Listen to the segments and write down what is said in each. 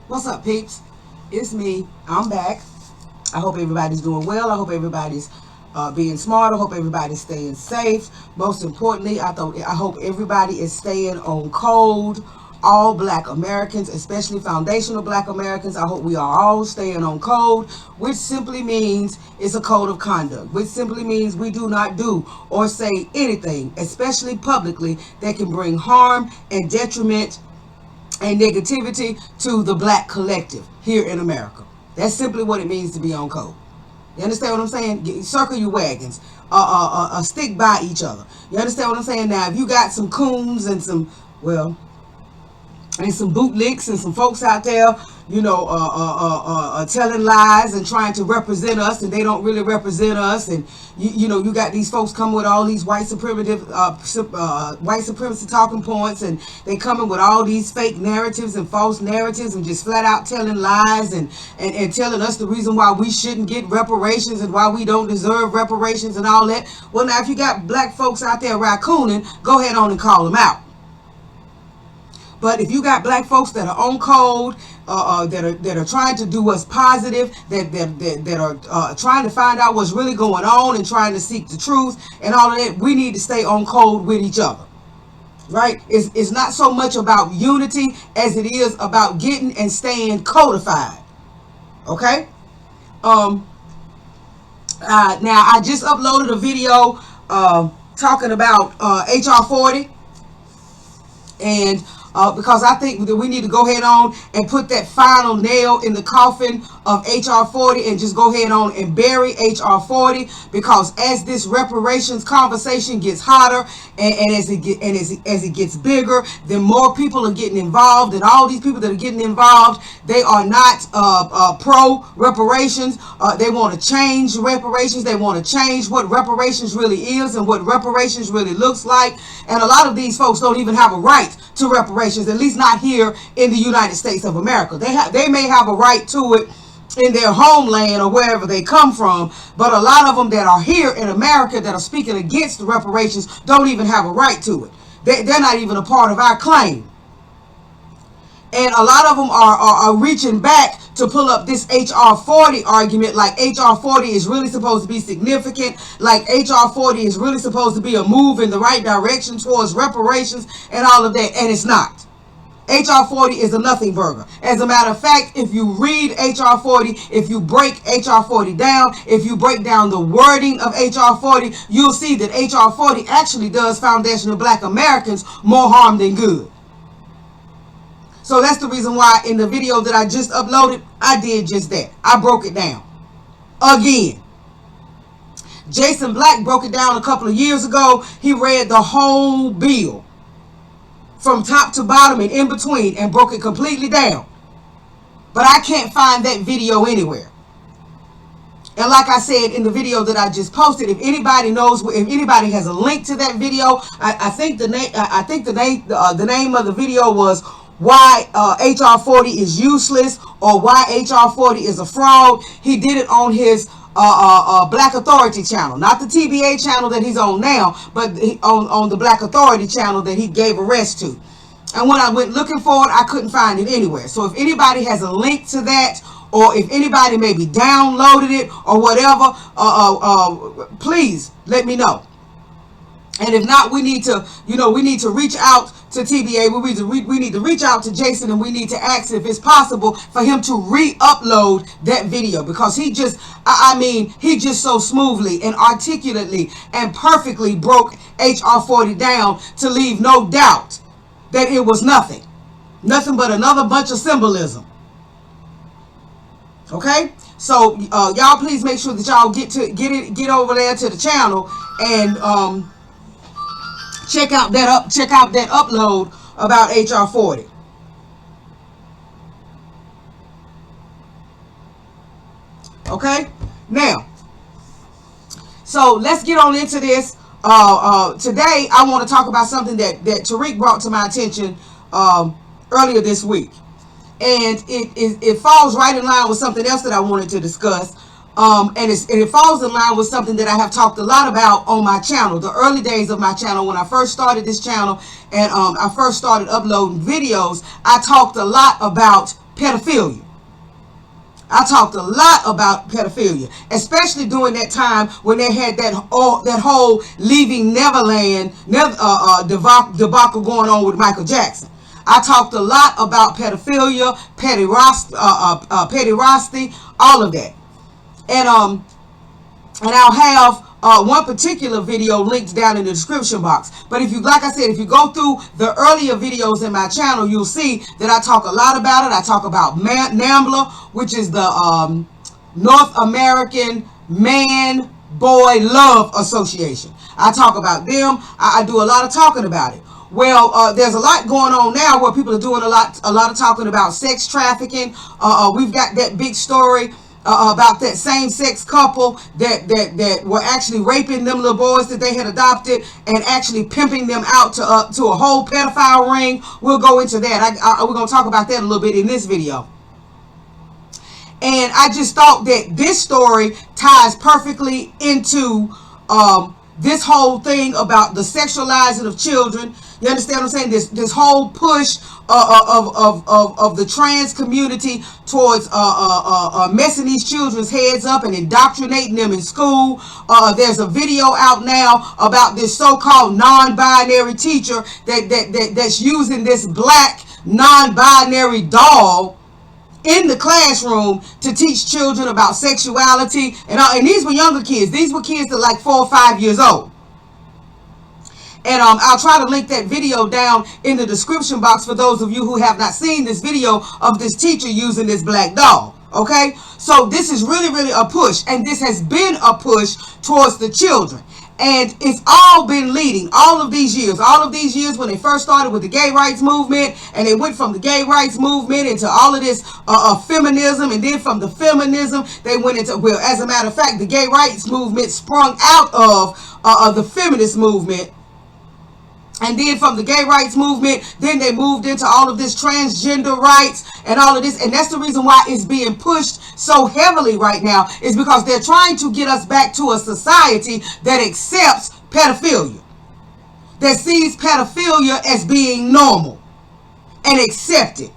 What's up, peeps? It's me. I'm back. I hope everybody's doing well. I hope everybody's being smart. I hope everybody's staying safe. Most importantly, I hope everybody is staying on code. All Black Americans, especially foundational Black Americans, I hope we are all staying on code, which simply means it's a code of conduct, which simply means we do not do or say anything, especially publicly, that can bring harm and detriment and negativity to the Black collective here in America. That's simply what it means to be on code. You understand what I'm saying? Circle your wagons. Stick by each other. You understand what I'm saying? Now, if you got some coons and some bootlicks and some folks out there, telling lies and trying to represent us, and they don't really represent us, and you got these folks coming with all these white supremacy talking points, and they coming with all these fake narratives and false narratives and just flat out telling lies and telling us the reason why we shouldn't get reparations and why we don't deserve reparations and all that. Well, now if you got Black folks out there raccooning, go ahead on and call them out. But if you got Black folks that are on code, that are trying to do us positive, that are trying to find out what's really going on and trying to seek the truth and all of that, we need to stay on code with each other. Right? It's not so much about unity as it is about getting and staying codified. Okay? Now I just uploaded a video talking about HR 40, and because I think that we need to go ahead on and put that final nail in the coffin of HR 40 and just go ahead on and bury HR 40, because as this reparations conversation gets hotter and as it gets bigger, then more people are getting involved, and all these people that are getting involved, they are not pro reparations. They want to change reparations. They want to change what reparations really is and what reparations really looks like. And a lot of these folks don't even have a right to reparations, at least not here in the United States of America. They may have a right to it in their homeland or wherever they come from, but a lot of them that are here in America that are speaking against the reparations don't even have a right to it. They're not even a part of our claim. And a lot of them are reaching back to pull up this HR 40 argument, like HR 40 is really supposed to be significant, like HR 40 is really supposed to be a move in the right direction towards reparations and all of that, and it's not. HR 40 is a nothing burger. As a matter of fact, if you read HR 40, if you break HR 40 down, if you break down the wording of HR 40, you'll see that HR 40 actually does foundational Black Americans more harm than good. So that's the reason why in the video that I just uploaded, I did just that. I broke it down. Again. Jason Black broke it down a couple of years ago. He read the whole bill from top to bottom and in between and broke it completely down. But I can't find that video anywhere. And like I said in the video that I just posted, if anybody knows, if anybody has a link to that video, I think the name of the video was why HR 40 is useless, or why HR 40 is a fraud. He did it on his Black Authority channel, not the TBA channel that he's on now, but on the Black Authority channel that he gave a rest to. And when I went looking for it, I couldn't find it anywhere. So if anybody has a link to that, or if anybody maybe downloaded it or whatever, please let me know. And if not, we need to reach out to TBA. We need to reach out to Jason, and we need to ask if it's possible for him to re-upload that video, because he just so smoothly and articulately and perfectly broke HR 40 down to leave no doubt that it was nothing but another bunch of symbolism. Okay, so y'all please make sure that y'all get over there to the channel and check out that upload about HR 40. Okay, now, so let's get on into this. Today I want to talk about something that Tariq brought to my attention earlier this week, and it falls right in line with something else that I wanted to discuss. And it falls in line with something that I have talked a lot about on my channel, the early days of my channel. When I first started this channel and I first started uploading videos, I talked a lot about pedophilia. I talked a lot about pedophilia, especially during that time when they had that whole Leaving Neverland debacle going on with Michael Jackson. I talked a lot about pedophilia, pederasty, all of that, and I'll have one particular video linked down in the description box. But if you, like I said, if you go through the earlier videos in my channel, you'll see that I talk a lot about it. I talk about NAMBLA, which is the North American Man Boy Love Association. I talk about them. I do a lot of talking about it. Well, there's a lot going on now where people are doing a lot of talking about sex trafficking. We've got that big story about that same-sex couple that were actually raping them little boys that they had adopted and actually pimping them out to a whole pedophile ring. We'll go into that. We're going to talk about that a little bit in this video. And I just thought that this story ties perfectly into this whole thing about the sexualizing of children. You understand what I'm saying? This whole push of the trans community towards messing these children's heads up and indoctrinating them in school. There's a video out now about this so-called non-binary teacher that's using this black non-binary doll in the classroom to teach children about sexuality. And these were younger kids. These were kids that like 4 or 5 years old. And I'll try to link that video down in the description box for those of you who have not seen this video of this teacher using this black doll. Okay? So this is really, really a push. And this has been a push towards the children. And it's all been leading all of these years when they first started with the gay rights movement, and they went from the gay rights movement into all of this feminism, and then from the feminism they went into, well, as a matter of fact, the gay rights movement sprung out of the feminist movement. And then from the gay rights movement, then they moved into all of this transgender rights and all of this. And that's the reason why it's being pushed so heavily right now, is because they're trying to get us back to a society that accepts pedophilia, that sees pedophilia as being normal and accepted.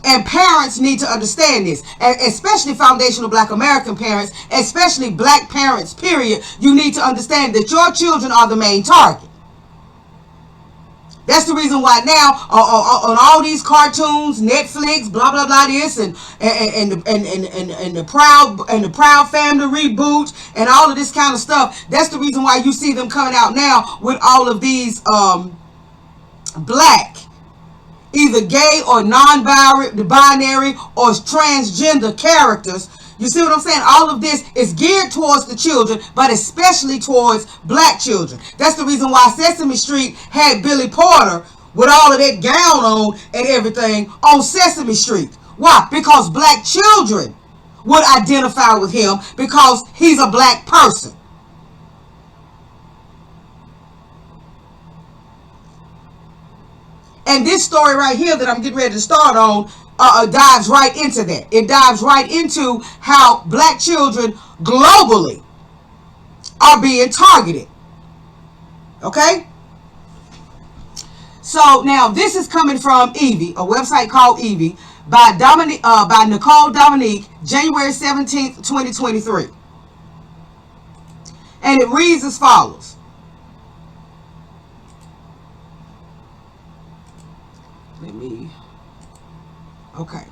And parents need to understand this, especially foundational Black American parents, especially Black parents, period. You need to understand that your children are the main target. That's the reason why now on all these cartoons, Netflix, blah blah blah, this and the Proud Family reboot and all of this kind of stuff. That's the reason why you see them coming out now with all of these black, either gay or non-binary or transgender characters. You see what I'm saying? All of this is geared towards the children, but especially towards black children. That's the reason why Sesame Street had Billy Porter with all of that gown on and everything on Sesame Street. Why? Because black children would identify with him because he's a black person. And this story right here that I'm getting ready to start on dives right into that. It dives right into how black children globally are being targeted. Okay? So now this is coming from Evie, a website called Evie, by Nicole Dominique, January 17th, 2023. And it reads as follows. Okay.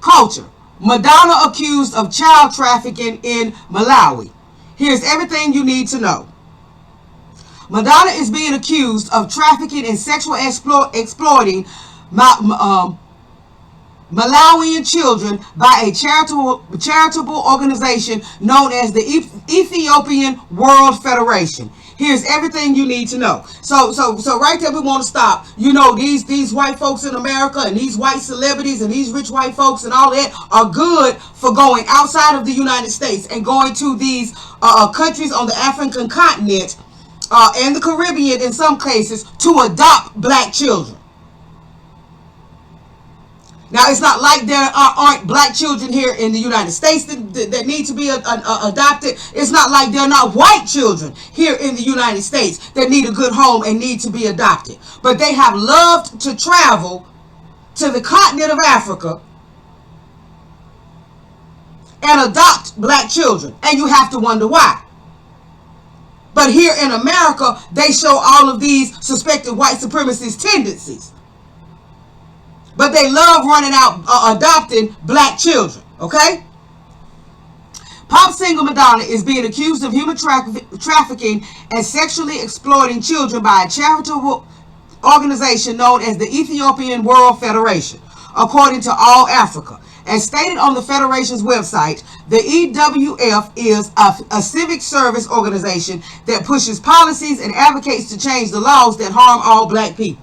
Culture. Madonna accused of child trafficking in Malawi. Here's everything you need to know. Madonna is being accused of trafficking and sexual exploiting Malawian children by a charitable organization known as the Ethiopian World Federation. Here's everything you need to know. So right there we want to stop. You know, these white folks in America and these white celebrities and these rich white folks and all that are good for going outside of the United States and going to these countries on the African continent and the Caribbean in some cases to adopt black children. Now, it's not like there aren't black children here in the United States that need to be adopted. It's not like there are not white children here in the United States that need a good home and need to be adopted. But they have loved to travel to the continent of Africa and adopt black children. And you have to wonder why. But here in America, they show all of these suspected white supremacist tendencies. But they love running out adopting black children, okay? Pop singer Madonna is being accused of human trafficking and sexually exploiting children by a charitable organization known as the Ethiopian World Federation, according to All Africa. As stated on the Federation's website, the EWF is a civic service organization that pushes policies and advocates to change the laws that harm all black people.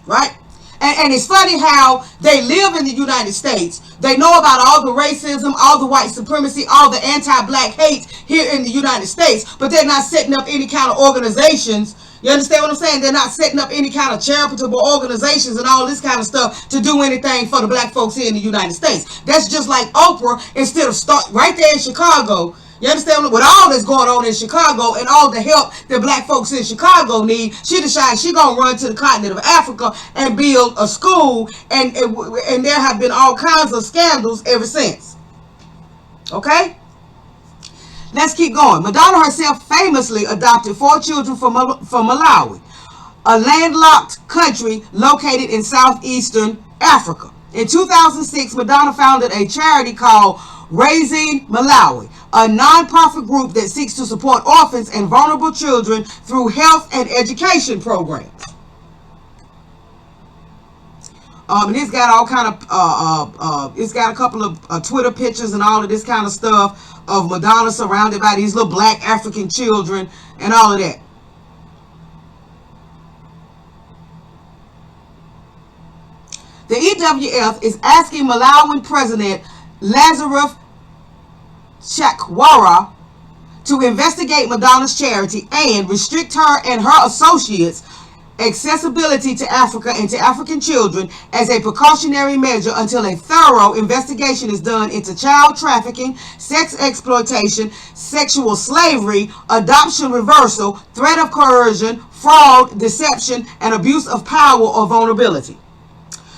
Right? And it's funny how they live in the United States. They know about all the racism, all the white supremacy, all the anti-black hate here in the United States, but they're not setting up any kind of organizations. You understand what I'm saying? They're not setting up any kind of charitable organizations and all this kind of stuff to do anything for the black folks here in the United States. That's just like Oprah, instead of start right there in Chicago. You understand? With all that's going on in Chicago and all the help that black folks in Chicago need, she decides she gonna run to the continent of Africa and build a school, and there have been all kinds of scandals ever since. Okay? Let's keep going. Madonna herself famously adopted 4 children from Malawi, a landlocked country located in southeastern Africa. In 2006, Madonna founded a charity called Raising Malawi, a non-profit group that seeks to support orphans and vulnerable children through health and education programs. And it's got all kind of, it's got a couple of Twitter pictures and all of this kind of stuff of Madonna surrounded by these little black African children and all of that. The EWF is asking Malawian President Lazarus Chakwera to investigate Madonna's charity and restrict her and her associates' accessibility to Africa and to African children as a precautionary measure until a thorough investigation is done into child trafficking, sex exploitation, sexual slavery, adoption reversal, threat of coercion, fraud, deception, and abuse of power or vulnerability.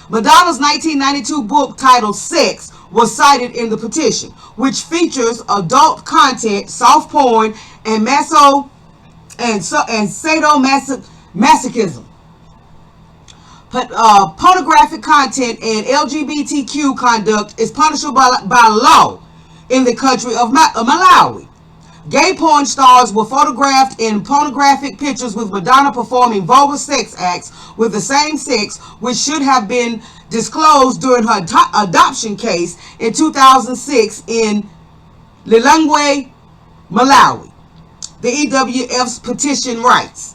Madonna's 1992 book titled Sex was cited in the petition, which features adult content, soft porn, and sadomasochism, pornographic content, and LGBTQ conduct is punishable by law in the country of Malawi. Gay porn stars were photographed in pornographic pictures with Madonna performing vulgar sex acts with the same sex, which should have been disclosed during her adoption case in 2006 in Lilongwe, Malawi. The EWF's petition writes,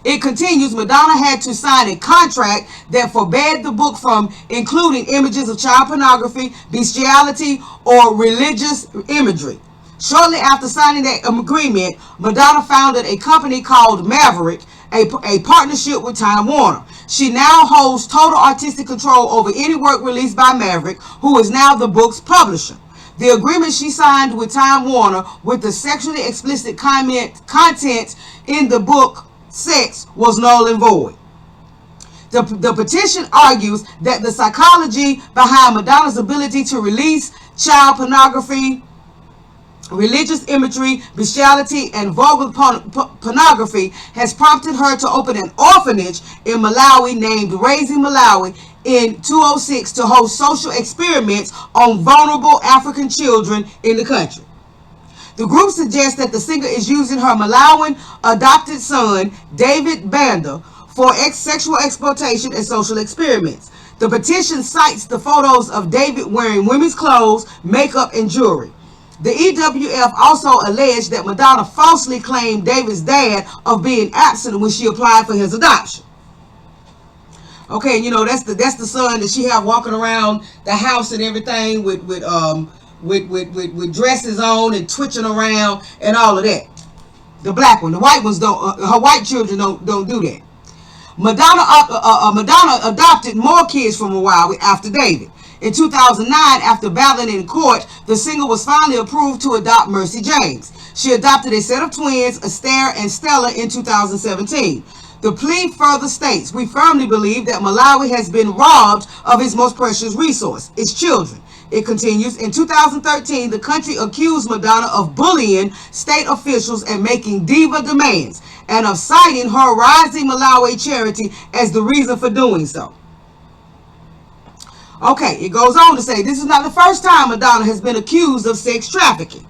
it continues, Madonna had to sign a contract that forbade the book from including images of child pornography, bestiality, or religious imagery. Shortly after signing that agreement, Madonna founded a company called Maverick, a partnership with Time Warner. She now holds total artistic control over any work released by Maverick, who is now the book's publisher. The agreement she signed with Time Warner with the sexually explicit content in the book Sex was null and void. The petition argues that the psychology behind Madonna's ability to release child pornography, religious imagery, bestiality, and vulgar pornography has prompted her to open an orphanage in Malawi named Raising Malawi in 2006 to host social experiments on vulnerable African children in the country. The group suggests that the singer is using her Malawian adopted son, David Banda, for sexual exploitation and social experiments. The petition cites the photos of David wearing women's clothes, makeup, and jewelry. The EWF also alleged that Madonna falsely claimed David's dad of being absent when she applied for his adoption. Okay, you know, that's the son that she have walking around the house and everything with dresses on and twitching around and all of that. The black one, the white ones don't. Her white children don't do that. Madonna adopted more kids from Malawi after David. In 2009, after battling in court, the singer was finally approved to adopt Mercy James. She adopted a set of twins, Astaire and Stella, in 2017. The plea further states, "We firmly believe that Malawi has been robbed of its most precious resource, its children." It continues, in 2013, the country accused Madonna of bullying state officials and making diva demands, and of citing her Rising Malawi charity as the reason for doing so. Okay, it goes on to say, this is not the first time Madonna has been accused of sex trafficking.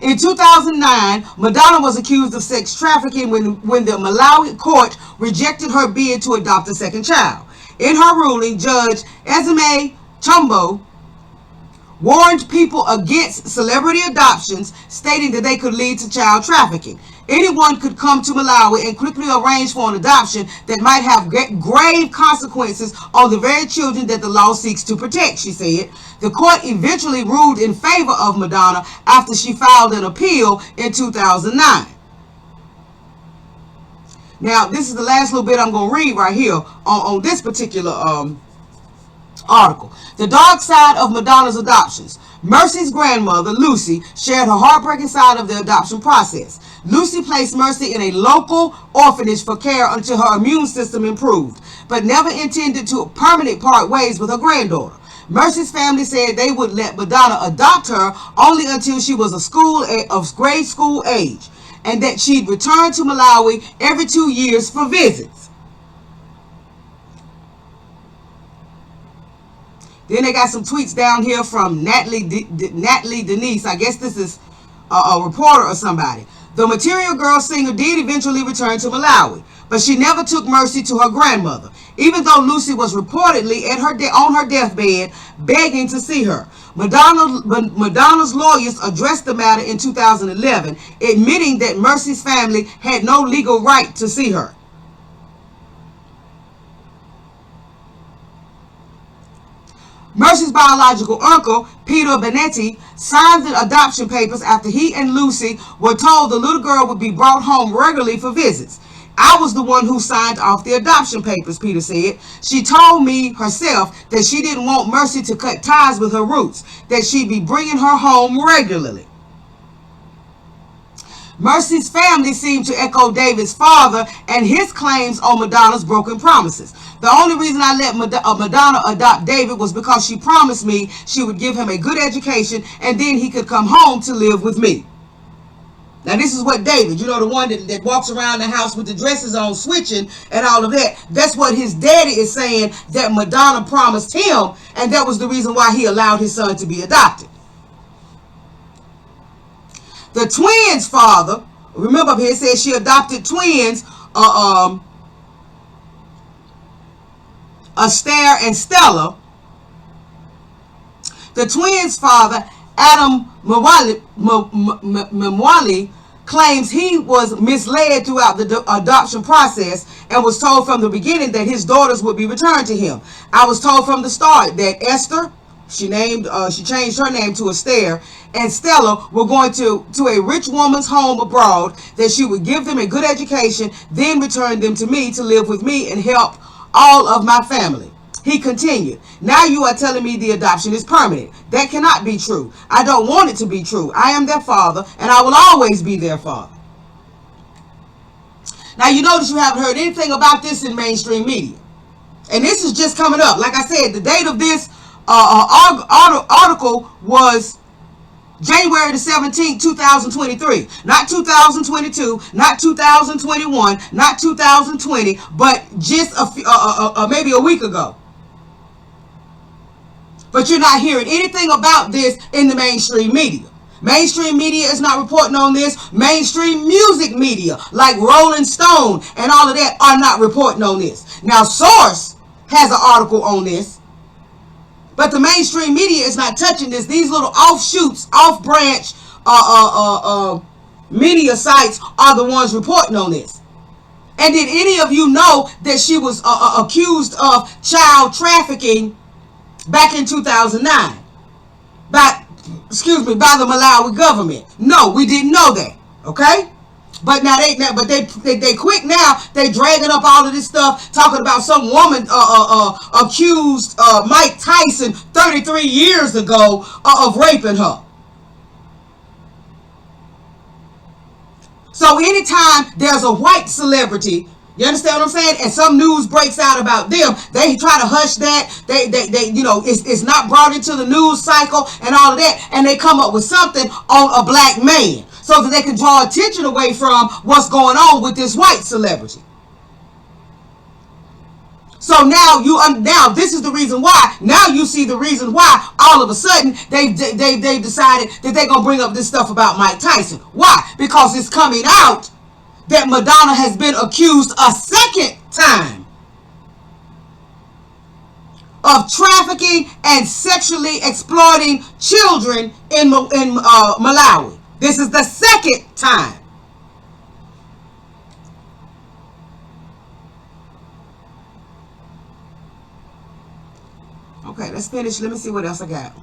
In 2009, Madonna was accused of sex trafficking when the Malawi court rejected her bid to adopt a second child. In her ruling, Judge Ezime Chumbo warned people against celebrity adoptions, stating that they could lead to child trafficking. Anyone could come to Malawi and quickly arrange for an adoption that might have grave consequences on the very children that the law seeks to protect, she said. The court eventually ruled in favor of Madonna after she filed an appeal in 2009. Now, this is the last little bit I'm going to read right here on this particular article. The dark side of Madonna's adoptions. Mercy's grandmother, Lucy, shared her heartbreaking side of the adoption process. Lucy placed Mercy in a local orphanage for care until her immune system improved, but never intended to permanently part ways with her granddaughter. Mercy's family said they would let Madonna adopt her only until she was of grade school age, and that she'd return to Malawi every 2 years for visits. Then they got some tweets down here from Natalie Denise. I guess this is a reporter or somebody. The Material Girl singer did eventually return to Malawi, but she never took Mercy to her grandmother, even though Lucy was reportedly on her deathbed begging to see her. Madonna's lawyers addressed the matter in 2011, admitting that Mercy's family had no legal right to see her. Mercy's biological uncle, Peter Benetti, signed the adoption papers after he and Lucy were told the little girl would be brought home regularly for visits. "I was the one who signed off the adoption papers," Peter said. "She told me herself that she didn't want Mercy to cut ties with her roots, that she'd be bringing her home regularly." Mercy's family seemed to echo David's father and his claims on Madonna's broken promises. "The only reason I let Madonna adopt David was because she promised me she would give him a good education and then he could come home to live with me." Now, this is what David, the one that walks around the house with the dresses on, switching and all of that. That's what his daddy is saying that Madonna promised him, and that was the reason why he allowed his son to be adopted. The twins' father, remember up here, it says she adopted twins, Astaire and Stella. The twins' father, Adam Mwali, claims he was misled throughout the adoption process and was told from the beginning that his daughters would be returned to him. "I was told from the start that Esther," she changed her name to Astaire, "and Stella were going to a rich woman's home abroad, that she would give them a good education, then return them to me to live with me and help all of my family." He continued, "Now you are telling me the adoption is permanent. That cannot be true. I don't want it to be true. I am their father, and I will always be their father." Now, you notice you haven't heard anything about this in mainstream media. And this is just coming up. Like I said, the date of this article was January the 17th, 2023. Not 2022, not 2021, not 2020, but just maybe a week ago. But you're not hearing anything about this in the mainstream media. Mainstream media is not reporting on this. Mainstream music media, like Rolling Stone and all of that, are not reporting on this. Now, Source has an article on this, but the mainstream media is not touching this. These little offshoots, off-branch media sites are the ones reporting on this. And did any of you know that she was accused of child trafficking back in 2009 by the Malawi government? No, we didn't know that. Okay? But now they quick now. They dragging up all of this stuff, talking about some woman accused Mike Tyson 33 years ago of raping her. So anytime there's a white celebrity, you understand what I'm saying, and some news breaks out about them, they try to hush that. They it's not brought into the news cycle and all of that, and they come up with something on a black man so that they can draw attention away from what's going on with this white celebrity. So now this is the reason why. Now you see the reason why all of a sudden they've decided that they're gonna bring up this stuff about Mike Tyson. Why? Because it's coming out that Madonna has been accused a second time of trafficking and sexually exploiting children in Malawi. This is the second time. Okay, let's finish. Let me see what else I got.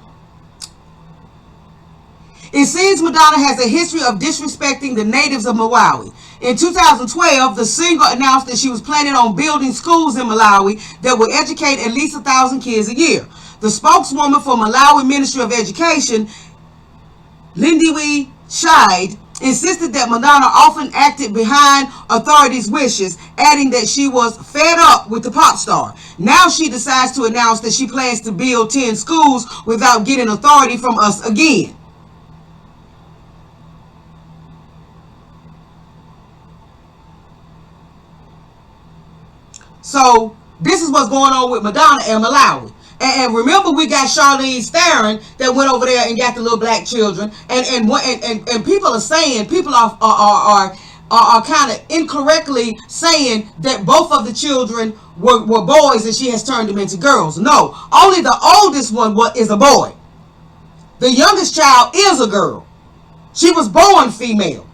It seems Madonna has a history of disrespecting the natives of Malawi. In 2012, the singer announced that she was planning on building schools in Malawi that would educate at least 1,000 kids a year. The spokeswoman for Malawi Ministry of Education, Lindiwe Shide, insisted that Madonna often acted behind authorities' wishes, adding that she was fed up with the pop star. Now she decides to announce that she plans to build 10 schools without getting authority from us again. So this is what's going on with Madonna and Malawi. And remember, we got Charlize Theron that went over there and got the little black children. And people are saying, people are kind of incorrectly saying that both of the children were boys and she has turned them into girls. No, only the oldest one is a boy. The youngest child is a girl. She was born female.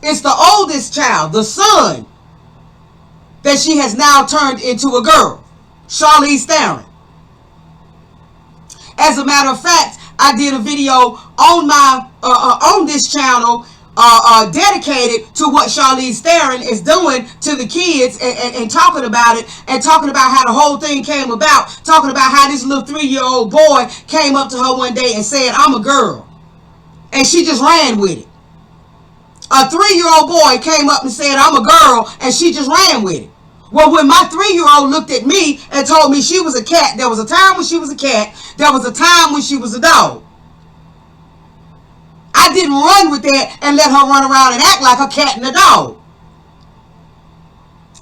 It's the oldest child, the son, that she has now turned into a girl. Charlize Theron. As a matter of fact, I did a video on my on this channel dedicated to what Charlize Theron is doing to the kids and talking about it, and talking about how the whole thing came about, talking about how this little 3-year-old boy came up to her one day and said, "I'm a girl," and she just ran with it. A 3-year-old boy came up and said, "I'm a girl," and she just ran with it. Well, when my 3-year-old looked at me and told me she was a cat, there was a time when she was a cat, there was a time when she was a dog. I didn't run with that and let her run around and act like a cat and a dog.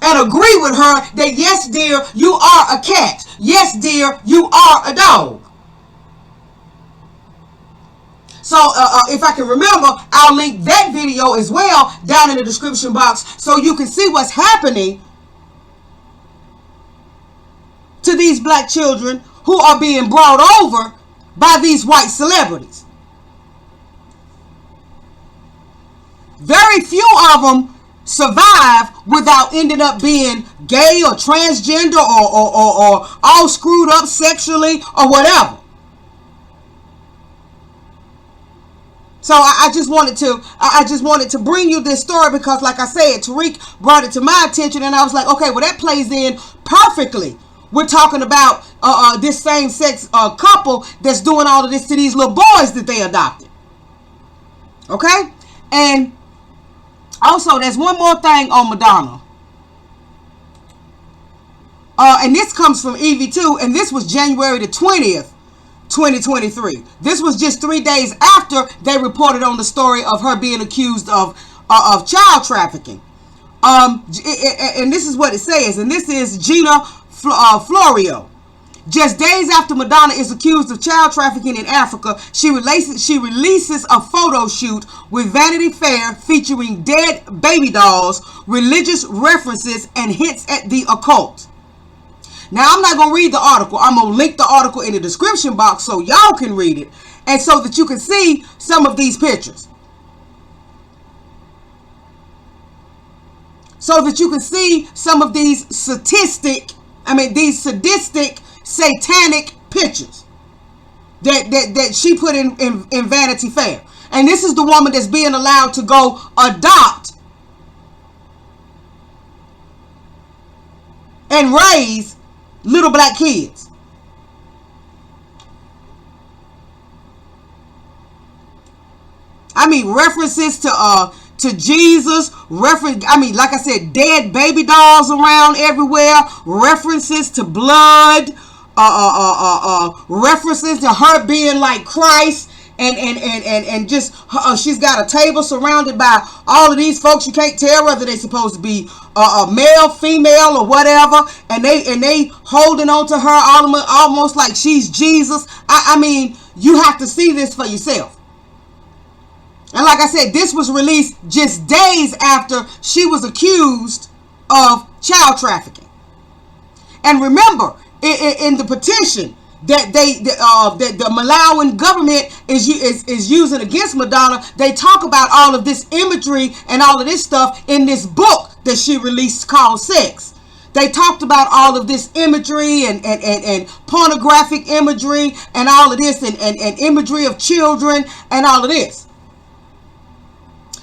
And agree with her that, yes, dear, you are a cat. Yes, dear, you are a dog. So if I can remember, I'll link that video as well down in the description box so you can see what's happening to these black children who are being brought over by these white celebrities. Very few of them survive without ending up being gay or transgender or all screwed up sexually or whatever. So I just wanted to bring you this story because, like I said, Tariq brought it to my attention, and I was like, okay, well, that plays in perfectly. We're talking about this same-sex couple that's doing all of this to these little boys that they adopted. Okay? And also, there's one more thing on Madonna. And this comes from EV2, and this was January the 20th, 2023. This was just 3 days after they reported on the story of her being accused of child trafficking. And this is what it says, and this is Gina Florio. Just days after Madonna is accused of child trafficking in Africa, she releases a photo shoot with Vanity Fair featuring dead baby dolls, religious references, and hints at the occult. Now, I'm not going to read the article. I'm going to link the article in the description box so y'all can read it, and so that you can see some of these pictures. So that you can see some of these sadistic, satanic pictures that she put in Vanity Fair. And this is the woman that's being allowed to go adopt and raise little black kids. I mean, references to Jesus, like I said, dead baby dolls around everywhere, references to blood, references to her being like Christ, and just she's got a table surrounded by all of these folks. You can't tell whether they're supposed to be male, female, or whatever, and they holding on to her almost like she's Jesus. I mean, you have to see this for yourself. And like I said, this was released just days after she was accused of child trafficking. And remember, in the petition that the Malawian government is using against Madonna, they talk about all of this imagery and all of this stuff in this book that she released called Sex. They talked about all of this imagery and pornographic imagery and all of this and imagery of children and all of this.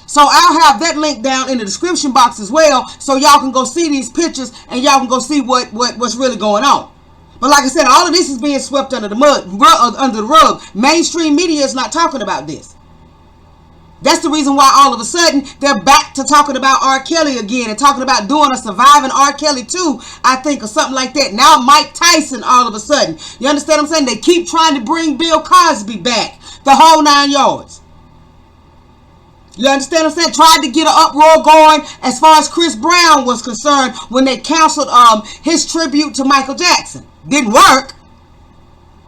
So I'll have that link down in the description box as well, so y'all can go see these pictures and y'all can go see what's really going on. But like I said, all of this is being swept under the rug. Mainstream media is not talking about this. That's the reason why all of a sudden they're back to talking about R. Kelly again and talking about doing a Surviving R. Kelly 2, I think, or something like that. Now Mike Tyson all of a sudden. You understand what I'm saying? They keep trying to bring Bill Cosby back. The whole 9 yards. You understand what I'm saying? Tried to get an uproar going as far as Chris Brown was concerned when they canceled his tribute to Michael Jackson. Didn't work.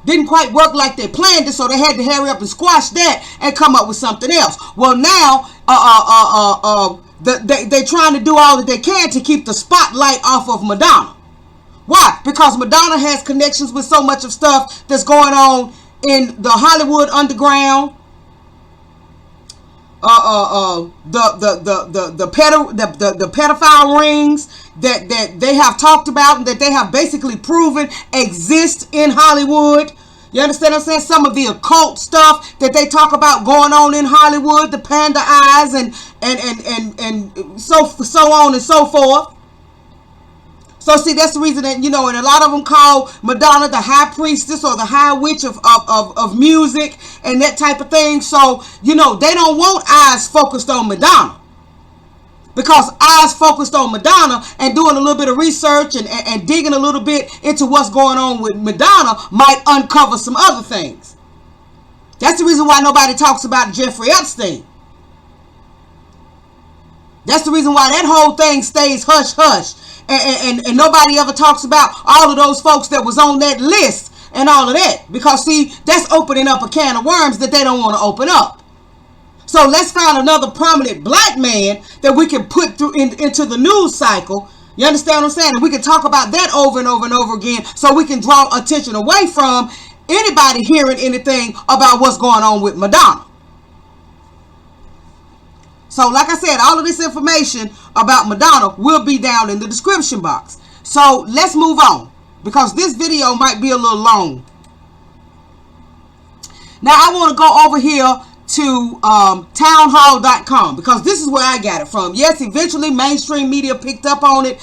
Didn't quite work like they planned it, so they had to hurry up and squash that and come up with something else. Well, now they're trying to do all that they can to keep the spotlight off of Madonna. Why? Because Madonna has connections with so much of stuff that's going on in the Hollywood underground. The pedophile rings that they have talked about and that they have basically proven exist in Hollywood. You understand what I'm saying? Some of the occult stuff that they talk about going on in Hollywood, the panda eyes and so on and so forth. So see, that's the reason that, and a lot of them call Madonna the high priestess or the high witch of music and that type of thing. So, they don't want eyes focused on Madonna. Because eyes focused on Madonna and doing a little bit of research and digging a little bit into what's going on with Madonna might uncover some other things. That's the reason why nobody talks about Jeffrey Epstein. That's the reason why that whole thing stays hush-hush. And nobody ever talks about all of those folks that was on that list and all of that. Because, see, that's opening up a can of worms that they don't want to open up. So let's find another prominent black man that we can put through into the news cycle. You understand what I'm saying? And we can talk about that over and over and over again so we can draw attention away from anybody hearing anything about what's going on with Madonna. So like I said, all of this information about Madonna will be down in the description box. So let's move on, because this video might be a little long. Now I want to go over here to townhall.com, because this is where I got it from. Yes, eventually mainstream media picked up on it.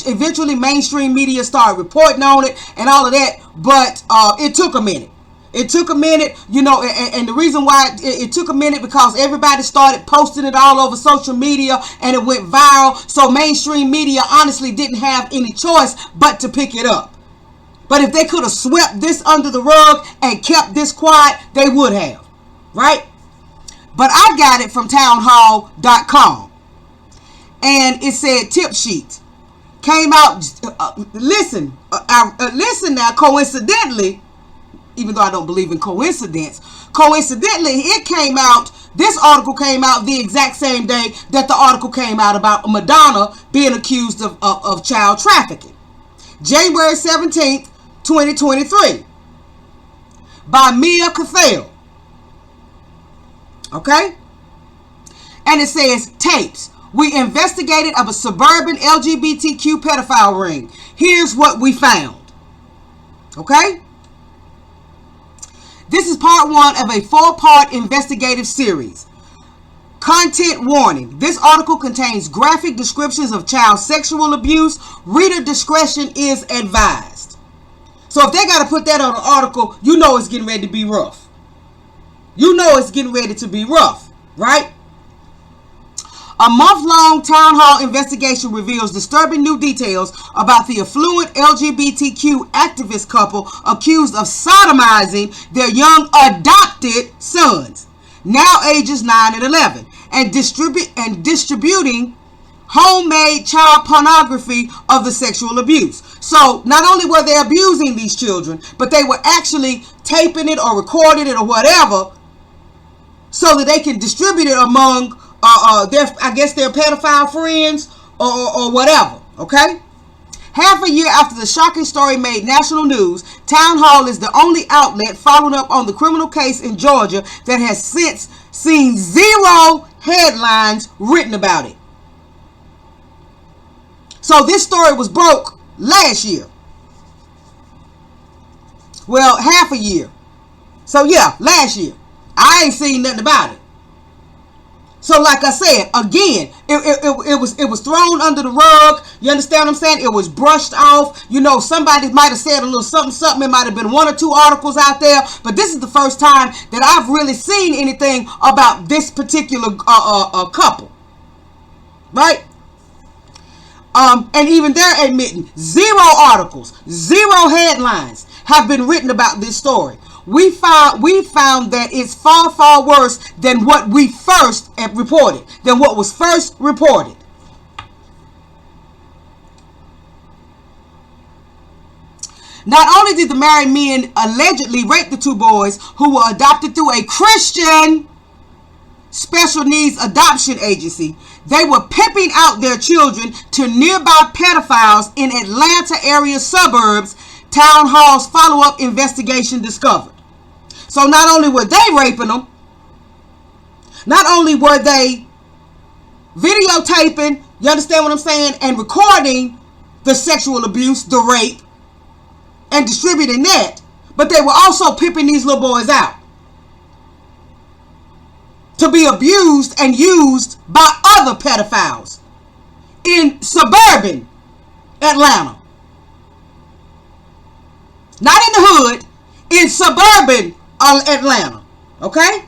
Eventually mainstream media started reporting on it and all of that, but it took a minute. It took a minute, and the reason why it took a minute, because everybody started posting it all over social media and it went viral. So mainstream media honestly didn't have any choice but to pick it up. But if they could have swept this under the rug and kept this quiet, they would have, right? But I got it from townhall.com, and it said tip sheet came out. Listen now, coincidentally, even though I don't believe in coincidentally, it came out, this article came out the exact same day that the article came out about Madonna being accused of child trafficking. January 17th, 2023. By Mia Cathell. Okay? And it says, tapes. We investigated a suburban LGBTQ pedophile ring. Here's what we found. Okay? This is part 1 of a 4-part investigative series. Content warning. This article contains graphic descriptions of child sexual abuse. Reader discretion is advised. So if they got to put that on an article, you know it's getting ready to be rough. You know it's getting ready to be rough, right? A month-long town hall investigation reveals disturbing new details about the affluent LGBTQ activist couple accused of sodomizing their young adopted sons, now ages 9 and 11, and distributing homemade child pornography of the sexual abuse. So not only were they abusing these children, but they were actually taping it or recording it or whatever so that they can distribute it among their pedophile friends or whatever, okay? Half a year after the shocking story made national news, Town Hall is the only outlet following up on the criminal case in Georgia that has since seen 0 headlines written about it. So this story was broke last year. Well, half a year. So yeah, last year. I ain't seen nothing about it. So like I said, again, it was thrown under the rug. You understand what I'm saying? It was brushed off. You know, somebody might have said a little something. It might have been 1 or 2 articles out there. But this is the first time that I've really seen anything about this particular couple. Right? And even they're admitting 0 articles, 0 headlines have been written about this story. We found that it's far, far worse than what we first reported, than what was first reported. Not only did the married men allegedly rape the 2 boys who were adopted through a Christian special needs adoption agency, they were pimping out their children to nearby pedophiles in Atlanta area suburbs, Town Hall's follow-up investigation discovered. So not only were they raping them, not only were they videotaping, you understand what I'm saying, and recording the sexual abuse, the rape, and distributing that, but they were also pimping these little boys out to be abused and used by other pedophiles in suburban Atlanta. Not in the hood, in suburban Atlanta. Okay?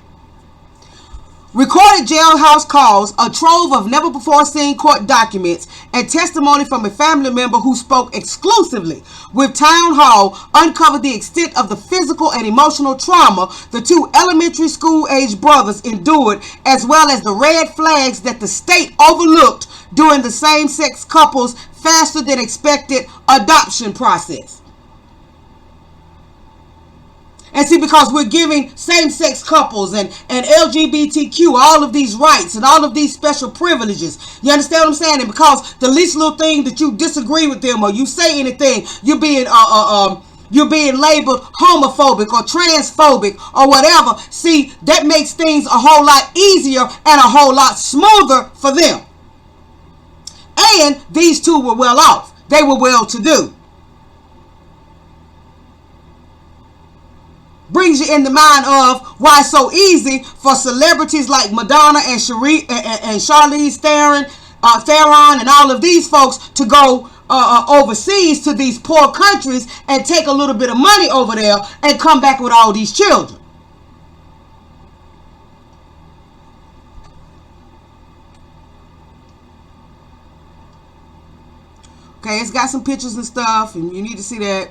Recorded jailhouse calls, a trove of never before seen court documents, and testimony from a family member who spoke exclusively with Town Hall uncovered the extent of the physical and emotional trauma the 2 elementary school age brothers endured, as well as the red flags that the state overlooked during the same-sex couple's faster than expected adoption process. And see, because we're giving same-sex couples and LGBTQ all of these rights and all of these special privileges. You understand what I'm saying? And because the least little thing that you disagree with them or you say anything, you're being labeled homophobic or transphobic or whatever. See, that makes things a whole lot easier and a whole lot smoother for them. And these 2 were well off. They were well to do. Brings you in the mind of why it's so easy for celebrities like Madonna and Charlize Theron and all of these folks to go overseas to these poor countries and take a little bit of money over there and come back with all these children. Okay, it's got some pictures and stuff, and you need to see that.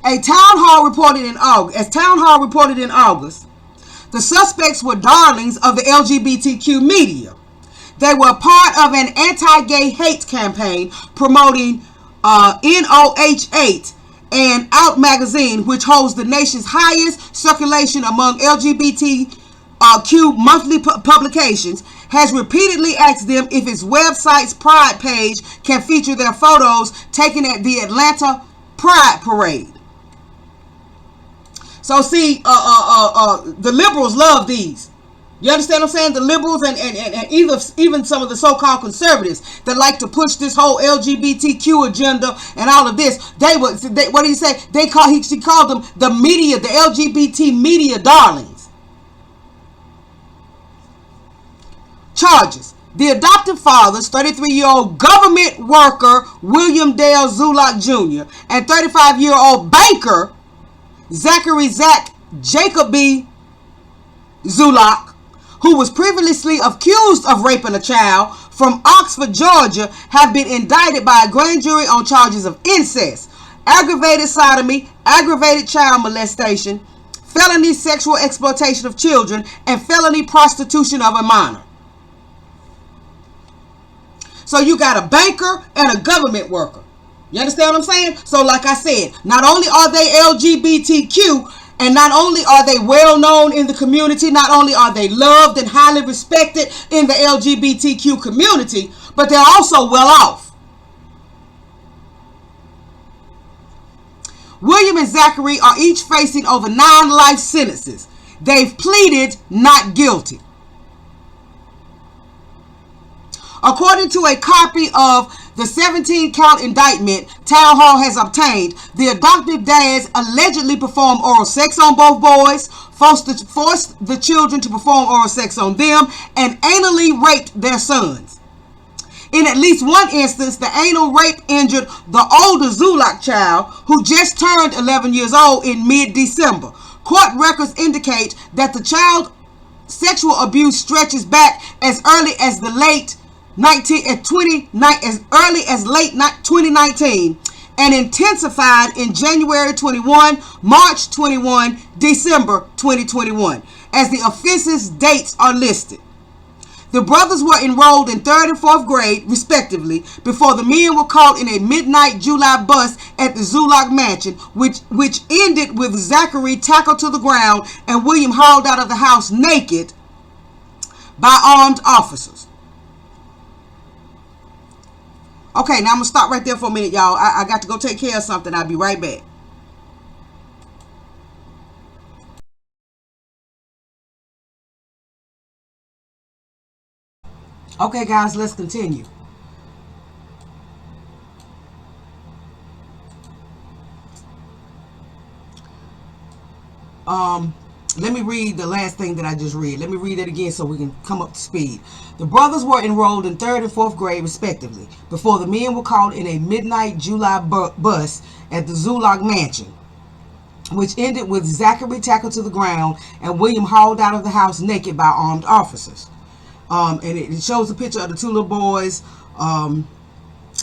As Town Hall reported in August, the suspects were darlings of the LGBTQ media. They were part of an anti-gay hate campaign promoting NOH8 and Out magazine, which holds the nation's highest circulation among LGBTQ monthly publications, has repeatedly asked them if its website's Pride page can feature their photos taken at the Atlanta Pride Parade. So see, the liberals love these. You understand what I'm saying? The liberals and even some of the so-called conservatives that like to push this whole LGBTQ agenda and all of this, what did he say? He called them the media, the LGBT media darlings. Charges. The adoptive father's 33-year-old government worker, William Dale Zulak Jr., and 35-year-old banker, Zachary Jacoby Zulak, who was previously accused of raping a child from Oxford, Georgia, have been indicted by a grand jury on charges of incest, aggravated sodomy, aggravated child molestation, felony sexual exploitation of children, and felony prostitution of a minor. So you got a banker and a government worker. You understand what I'm saying? So like I said, not only are they LGBTQ, and not only are they well known in the community, not only are they loved and highly respected in the LGBTQ community, but they're also well off. William and Zachary are each facing over 9 life sentences. They've pleaded not guilty. According to a copy of the 17-count indictment Town Hall has obtained, the adoptive dads allegedly performed oral sex on both boys, forced the children to perform oral sex on them, and anally raped their sons. In at least one instance, the anal rape injured the older Zulak child, who just turned 11 years old in mid-December. Court records indicate that the child sexual abuse stretches back as early as late 2019 and intensified in January 21, March 21, December 2021, as the offenses dates are listed. The brothers were enrolled in 3rd and 4th grade, respectively, before the men were caught in a midnight July bus at the Zulak mansion, which ended with Zachary tackled to the ground and William hauled out of the house naked by armed officers. Okay, now I'm going to stop right there for a minute, y'all. I got to go take care of something. I'll be right back. Okay, guys, let's continue. Let me read the last thing that I just read. Let me read it again so we can come up to speed. The brothers were enrolled in 3rd and 4th grade, respectively, before the men were caught in a midnight July bus at the Zulak mansion, which ended with Zachary tackled to the ground and William hauled out of the house naked by armed officers. And it shows a picture of the 2 little boys.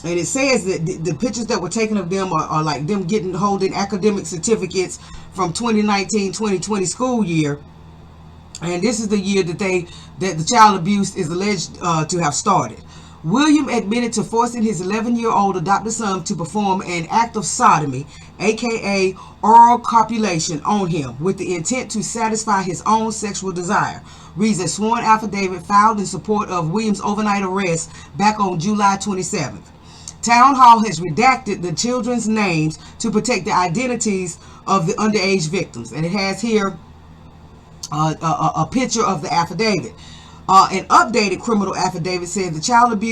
And it says that the pictures that were taken of them are like them holding academic certificates from 2019-2020 school year. And this is the year that the child abuse is alleged to have started. William admitted to forcing his 11-year-old adopted son to perform an act of sodomy, aka oral copulation, on him with the intent to satisfy his own sexual desire, reads a sworn affidavit filed in support of William's overnight arrest back on July 27th. Town Hall has redacted the children's names to protect the identities of the underage victims. And it has here a picture of the affidavit. An updated criminal affidavit said the child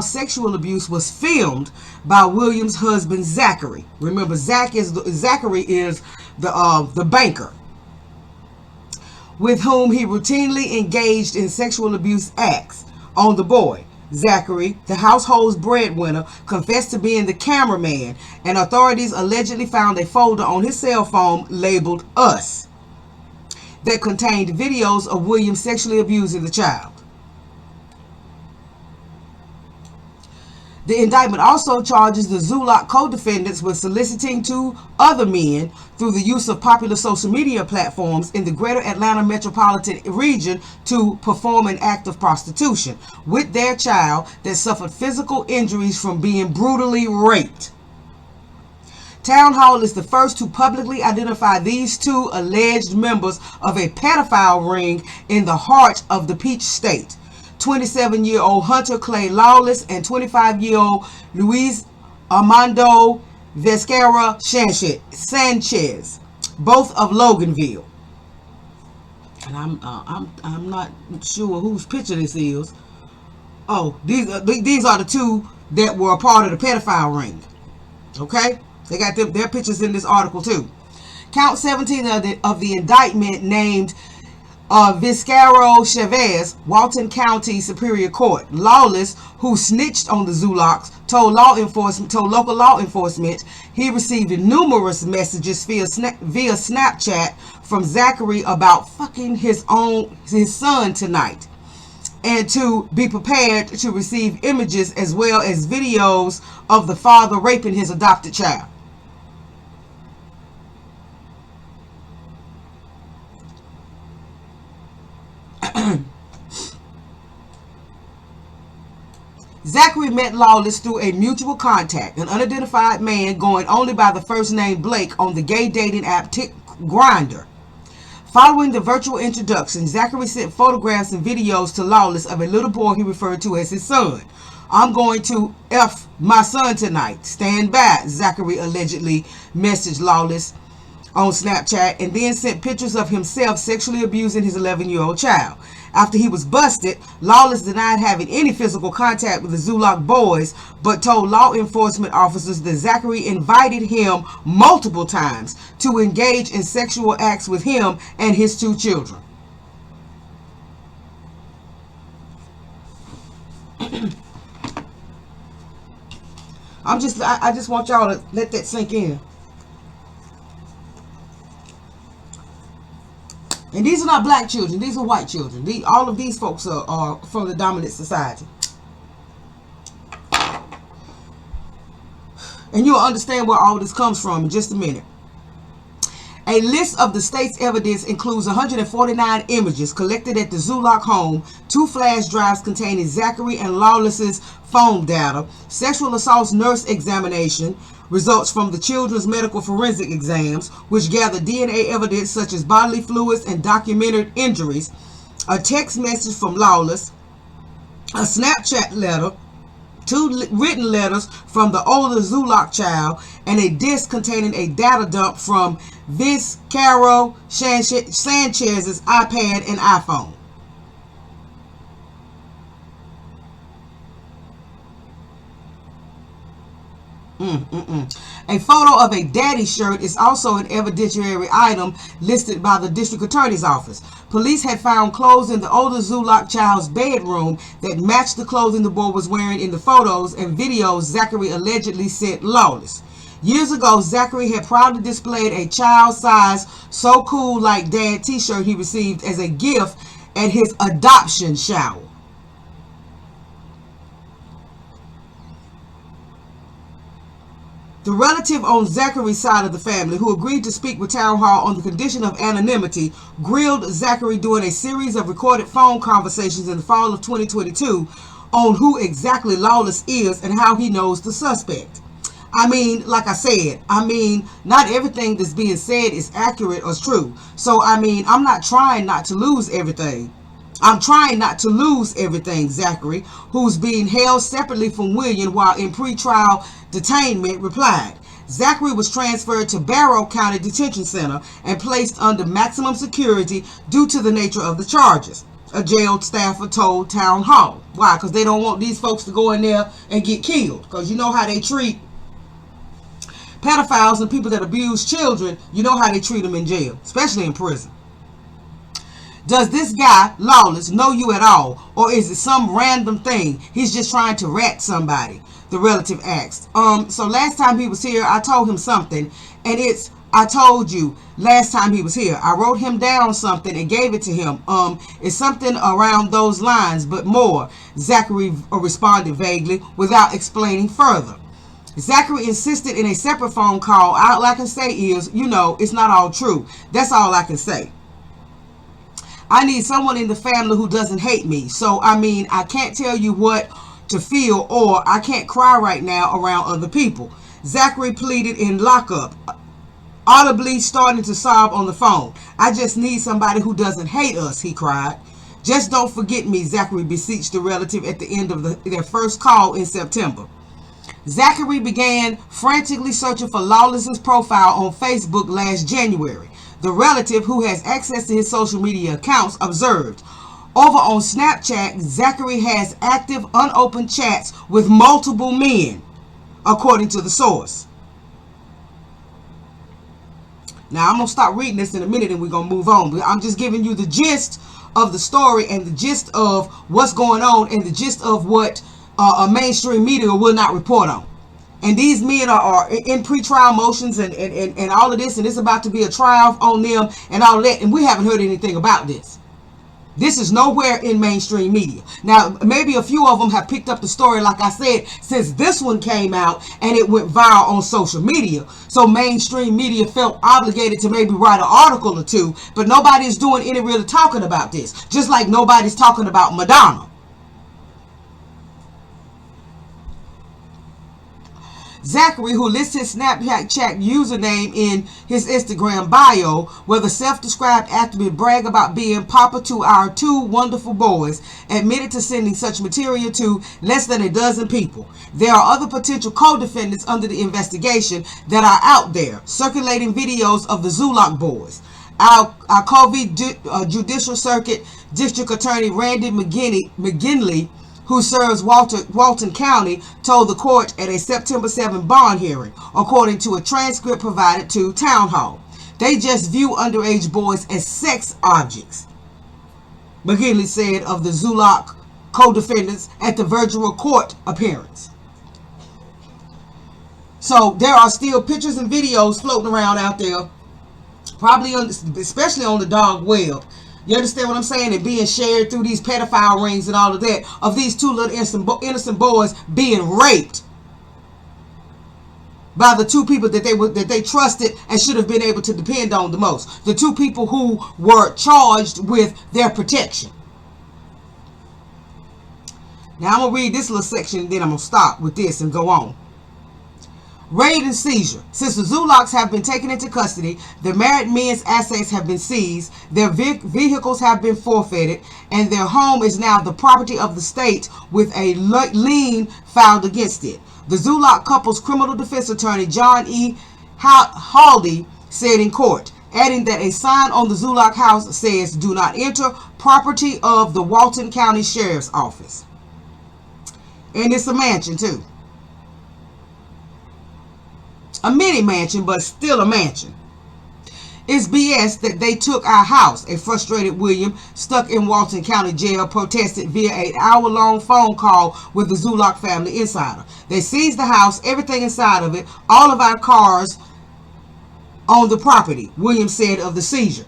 sexual abuse was filmed by William's husband, Zachary. Remember, Zachary is the banker, with whom he routinely engaged in sexual abuse acts on the boy. Zachary, the household's breadwinner, confessed to being the cameraman, and authorities allegedly found a folder on his cell phone labeled "Us" that contained videos of William sexually abusing the child. The indictment also charges the Zulak co-defendants with soliciting 2 other men through the use of popular social media platforms in the greater Atlanta metropolitan region to perform an act of prostitution with their child that suffered physical injuries from being brutally raped. Town Hall is the first to publicly identify these 2 alleged members of a pedophile ring in the heart of the Peach State. 27-year-old Hunter Clay Lawless and 25-year-old Luis Armando Vescara Sanchez, both of Loganville. And I'm not sure whose picture this is. Oh, these are the two that were a part of the pedophile ring. Okay, they got their pictures in this article too. Count 17 of the indictment named Vizcarro Chavez, Walton County Superior Court. Lawless, who snitched on the Zuluks, told local law enforcement he received numerous messages via Snapchat from Zachary about fucking his son tonight, and to be prepared to receive images as well as videos of the father raping his adopted child. Zachary met Lawless through a mutual contact, an unidentified man going only by the first name Blake on the gay dating app Grindr. Following the virtual introduction, Zachary sent photographs and videos to Lawless of a little boy he referred to as his son. "I'm going to F my son tonight. Stand by," Zachary allegedly messaged Lawless on Snapchat, and then sent pictures of himself sexually abusing his 11-year-old child. After he was busted, Lawless denied having any physical contact with the Zuluk boys, but told law enforcement officers that Zachary invited him multiple times to engage in sexual acts with him and his two children. I just want y'all to let that sink in. And these are not black children. These are white children. All of these folks are from the dominant society. And you'll understand where all this comes from in just a minute. A list of the state's evidence includes 149 images collected at the Zuluk home, 2 flash drives containing Zachary and Lawless's phone data, sexual assault nurse examination, results from the children's medical forensic exams, which gathered DNA evidence such as bodily fluids and documented injuries, a text message from Lawless, a Snapchat letter, 2 written letters from the older Zuluk child, and a disc containing a data dump from Vizcarro Sanchez's iPad and iPhone. A photo of a daddy shirt is also an evidentiary item listed by the district attorney's office. Police had found clothes in the older Zuluk child's bedroom that matched the clothing the boy was wearing in the photos and videos Zachary allegedly sent Lawless. Years ago, Zachary had proudly displayed a child-sized "So Cool Like Dad" t-shirt he received as a gift at his adoption shower. The relative on Zachary's side of the family, who agreed to speak with Town Hall on the condition of anonymity, grilled Zachary during a series of recorded phone conversations in the fall of 2022 on who exactly Lawless is and how he knows the suspect. I mean, like I said, not everything that's being said is accurate or true. So, I'm not trying not to lose everything. I'm trying not to lose everything, Zachary, who's being held separately from William while in pretrial detainment, replied. Zachary was transferred to Barrow County Detention Center and placed under maximum security due to the nature of the charges, a jail staffer told Town Hall. Why? Because they don't want these folks to go in there and get killed. Because you know how they treat pedophiles and people that abuse children. You know how they treat them in jail, especially in prison. Does this guy, Lawless, know you at all? Or is it some random thing? He's just trying to rat somebody, the relative asked. So last time he was here, I told him something. And I told you last time he was here. I wrote him down something and gave it to him. It's something around those lines, but more, Zachary responded vaguely without explaining further. Zachary insisted in a separate phone call, all I can say is, it's not all true. That's all I can say. I need someone in the family who doesn't hate me. So, I can't tell you what to feel, or I can't cry right now around other people. Zachary pleaded in lockup, audibly starting to sob on the phone. I just need somebody who doesn't hate us, he cried. Just don't forget me, Zachary beseeched the relative at the end of their first call in September. Zachary began frantically searching for Lawless's profile on Facebook last January. The relative, who has access to his social media accounts, observed. Over on Snapchat, Zachary has active, unopened chats with multiple men, according to the source. Now, I'm going to stop reading this in a minute and we're going to move on. But I'm just giving you the gist of the story and the gist of what's going on and the gist of what mainstream media will not report on. And these men are in pretrial motions and all of this, and it's about to be a trial on them and all that, and we haven't heard anything about this. This is nowhere in mainstream media. Now, maybe a few of them have picked up the story, like I said, since this one came out and it went viral on social media. So mainstream media felt obligated to maybe write an article or two, but nobody's doing any really talking about this. Just like nobody's talking about Madonna. Zachary, who lists his Snapchat username in his Instagram bio, where the self-described activist brag about being papa to our 2 wonderful boys, admitted to sending such material to less than a dozen people. There are other potential co-defendants under the investigation that are out there, circulating videos of the Zulak boys. Our COVID Judicial Circuit District Attorney Randy McGinley, who serves Walton County, told the court at a September 7 bond hearing, according to a transcript provided to Town Hall. They just view underage boys as sex objects, McGinley said of the Zulak co-defendants at the virtual court appearance. So there are still pictures and videos floating around out there, probably especially on the dark web. You understand what I'm saying? And being shared through these pedophile rings and all of that, of these 2 little innocent boys being raped by the 2 people that they trusted and should have been able to depend on the most. The 2 people who were charged with their protection. Now I'm going to read this little section and then I'm going to stop with this and go on. Raid and seizure. Since the Zulaks have been taken into custody, the married men's assets have been seized, their vehicles have been forfeited, and their home is now the property of the state with a lien filed against it. The Zulak couple's criminal defense attorney, John E. Haldy, said in court, adding that a sign on the Zulak house says, "Do not enter, property of the Walton County Sheriff's Office." And it's a mansion too. A mini mansion, but still a mansion. It's BS that they took our house, a frustrated William, stuck in Walton County Jail, protested via an hour-long phone call with the Zulak family insider. They seized the house, everything inside of it, all of our cars on the property, William said of the seizure.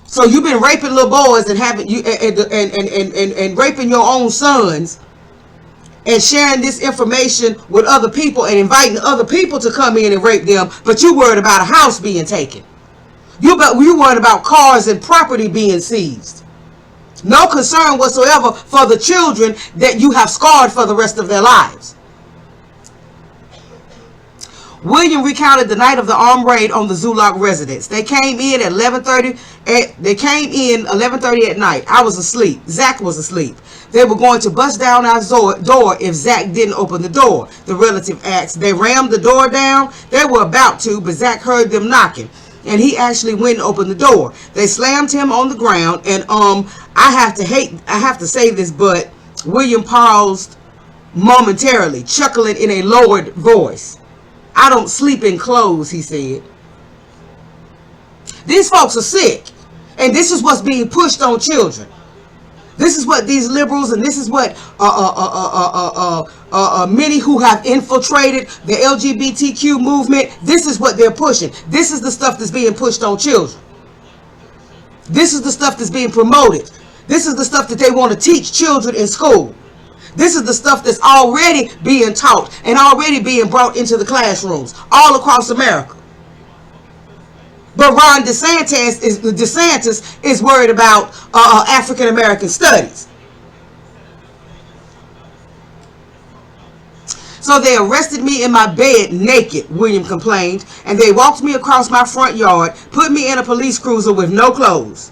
So you've been raping little boys and having you and raping your own sons, and sharing this information with other people and inviting other people to come in and rape them, but you worried about a house being taken. You worried about cars and property being seized. No concern whatsoever for the children that you have scarred for the rest of their lives. William recounted the night of the armed raid on the Zulak residence. They came in at 11:30. They came in 11:30 at night. I was asleep. Zach was asleep. They were going to bust down our door if Zach didn't open the door, the relative asked. They rammed the door down. They were about to, but Zach heard them knocking, and he actually went and opened the door. They slammed him on the ground, and I have to say this, but William paused momentarily, chuckling in a lowered voice. "I don't sleep in clothes," he said. These folks are sick, and this is what's being pushed on children. This is what these liberals, and this is what many who have infiltrated the LGBTQ movement, this is what they're pushing. This is the stuff that's being pushed on children. This is the stuff that's being promoted. This is the stuff that they want to teach children in school. This is the stuff that's already being taught and already being brought into the classrooms all across America. But Ron DeSantis is worried about African American studies. "So they arrested me in my bed naked," William complained, "and they walked me across my front yard, put me in a police cruiser with no clothes.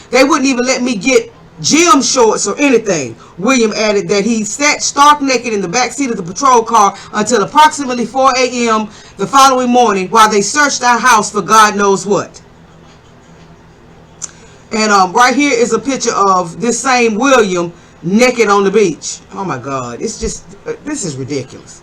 They wouldn't even let me get gym shorts or anything." William added that he sat stark naked in the backseat of the patrol car until approximately 4 a.m. the following morning while they searched our house for God knows what. And right here is a picture of this same William naked on the beach. Oh my God, it's just, this is ridiculous.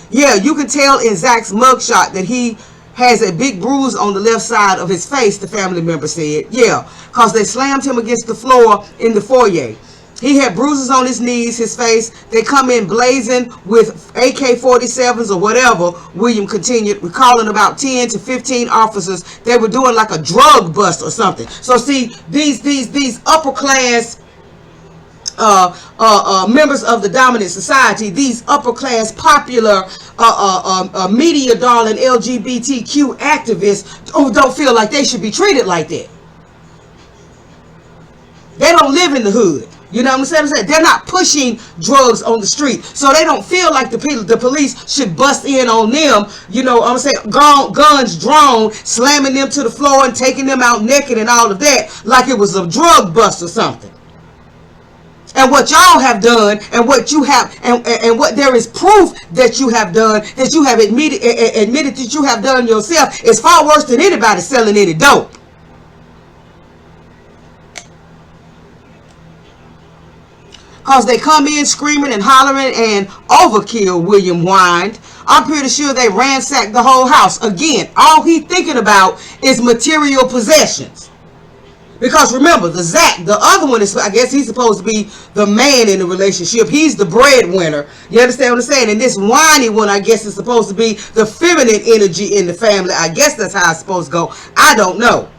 Yeah, you can tell in Zach's mugshot that he has a big bruise on the left side of his face, the family member said. Yeah, because they slammed him against the floor in the foyer. He had bruises on his knees, his face. They come in blazing with AK-47s or whatever. William continued, recalling about 10 to 15 officers. They were doing like a drug bust or something. So see, these upper class members of the dominant society, these upper class popular media darling LGBTQ activists don't feel like they should be treated like that. They don't live in the hood. You know what I'm saying? They're not pushing drugs on the street. So they don't feel like the police should bust in on them. You know what I'm saying? Guns drawn, slamming them to the floor and taking them out naked and all of that like it was a drug bust or something. And what y'all have done, and what you have, and what there is proof that you have done, that you have admitted that you have done yourself, is far worse than anybody selling any dope. Because they come in screaming and hollering and overkill, William whined. I'm pretty sure they ransacked the whole house. Again, all he's thinking about is material possessions. Because remember, the other one is, I guess he's supposed to be the man in the relationship. He's the breadwinner. You understand what I'm saying? And this whiny one, I guess, is supposed to be the feminine energy in the family. I guess that's how it's supposed to go. I don't know.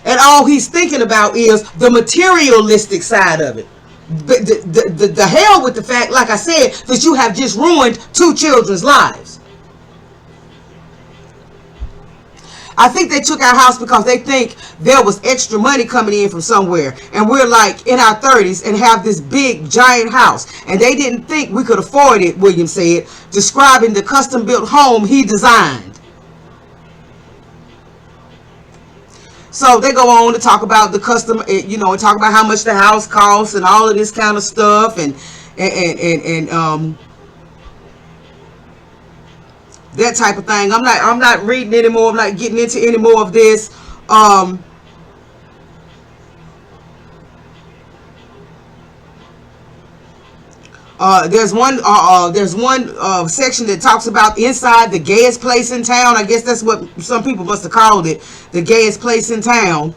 And all he's thinking about is the materialistic side of it. The hell with the fact, like I said, that you have just ruined 2 children's lives. I think they took our house because they think there was extra money coming in from somewhere. And we're like in our 30s and have this big giant house. And they didn't think we could afford it, William said, describing the custom built home he designed. So they go on to talk about the custom, you know, and talk about how much the house costs and all of this kind of stuff, and that type of thing. I'm not reading anymore. I'm not getting into any more of this. There's one section that talks about inside the gayest place in town. I guess that's what some people must have called it, the gayest place in town.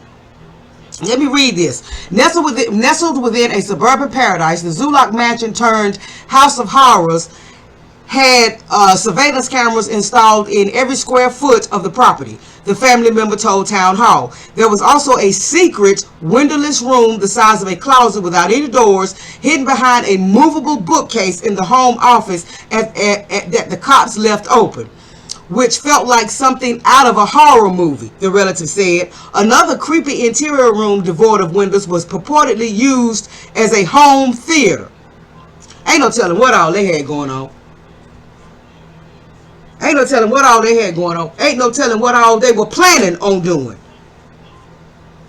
Let me read this. Nestled within a suburban paradise, the Zulak mansion turned House of Horrors had surveillance cameras installed in every square foot of the property, the family member told Town Hall. There was also a secret windowless room the size of a closet without any doors, hidden behind a movable bookcase in the home office that the cops left open, which felt like something out of a horror movie, the relative said. Another creepy interior room devoid of windows was purportedly used as a home theater. Ain't no telling what all they had going on. Ain't no telling what all they had going on. Ain't no telling what all they were planning on doing.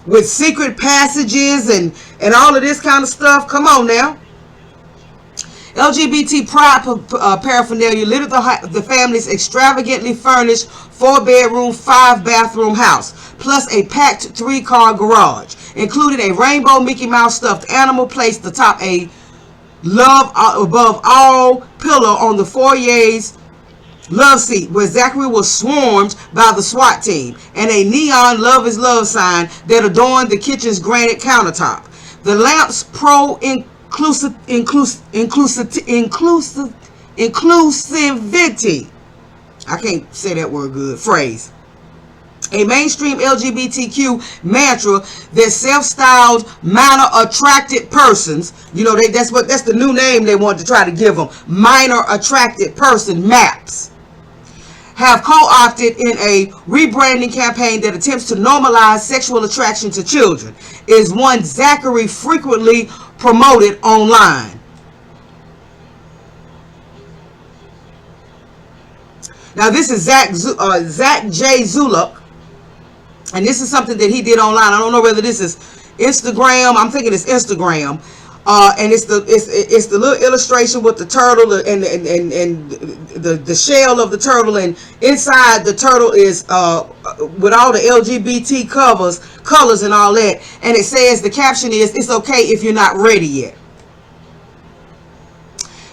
With secret passages and all of this kind of stuff. Come on now. LGBT pride paraphernalia littered the family's extravagantly furnished 4-bedroom, 5-bathroom house, plus a packed 3-car garage, including a rainbow Mickey Mouse stuffed animal placed atop a love above all pillow on the foyer's love seat, where Zachary was swarmed by the SWAT team, and a neon love is love sign that adorned the kitchen's granite countertop. The lamp's inclusivity, I can't say that word good, phrase, a mainstream LGBTQ mantra that self-styled minor attracted persons, you know, that's the new name they want to try to give them, minor attracted person MAPS, have co-opted in a rebranding campaign that attempts to normalize sexual attraction to children, is one Zachary frequently promoted online. Now this is Zach J. Zulak, and this is something that he did online. I don't know whether this is Instagram. I'm thinking it's Instagram. And it's the little illustration with the turtle and the shell of the turtle, and inside the turtle is with all the LGBT colors and all that. And it says, the caption is, "It's okay if you're not ready yet."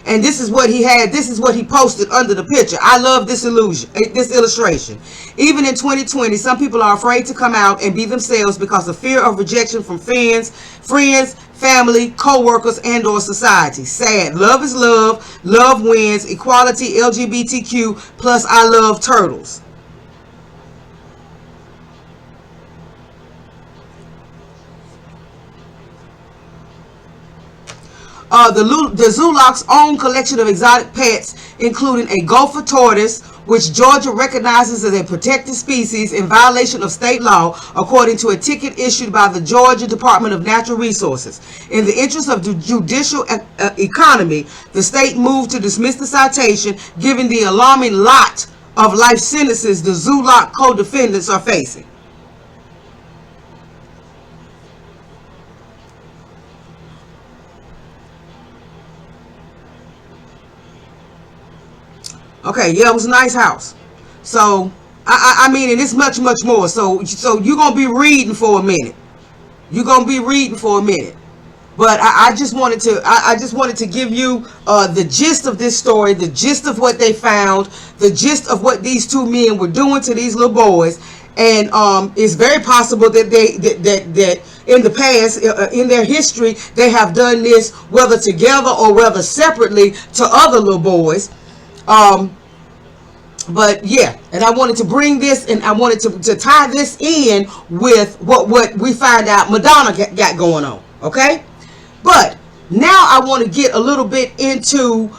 And this is what he had. This is what he posted under the picture. I love this illustration. Even in 2020, some people are afraid to come out and be themselves because of fear of rejection from friends, family, co-workers, and or society. Sad. Love is love. Love wins. Equality, LGBTQ, plus I love turtles. The Zoolog's own collection of exotic pets, including a gopher tortoise, which Georgia recognizes as a protected species in violation of state law, according to a ticket issued by the Georgia Department of Natural Resources. In the interest of the judicial economy, the state moved to dismiss the citation, given the alarming lot of life sentences the Zoolog co-defendants are facing. Okay, yeah, it was a nice house. So, I mean, and it's much, much more. So you're going to be reading for a minute. You're going to be reading for a minute. But I just wanted to give you the gist of this story, the gist of what they found, the gist of what these two men were doing to these little boys. And it's very possible that that in the past, in their history, they have done this, whether together or whether separately, to other little boys. But yeah, and I wanted to bring this, and I wanted to tie this in with what we find out Madonna got going on. Okay, but now I want to get a little bit into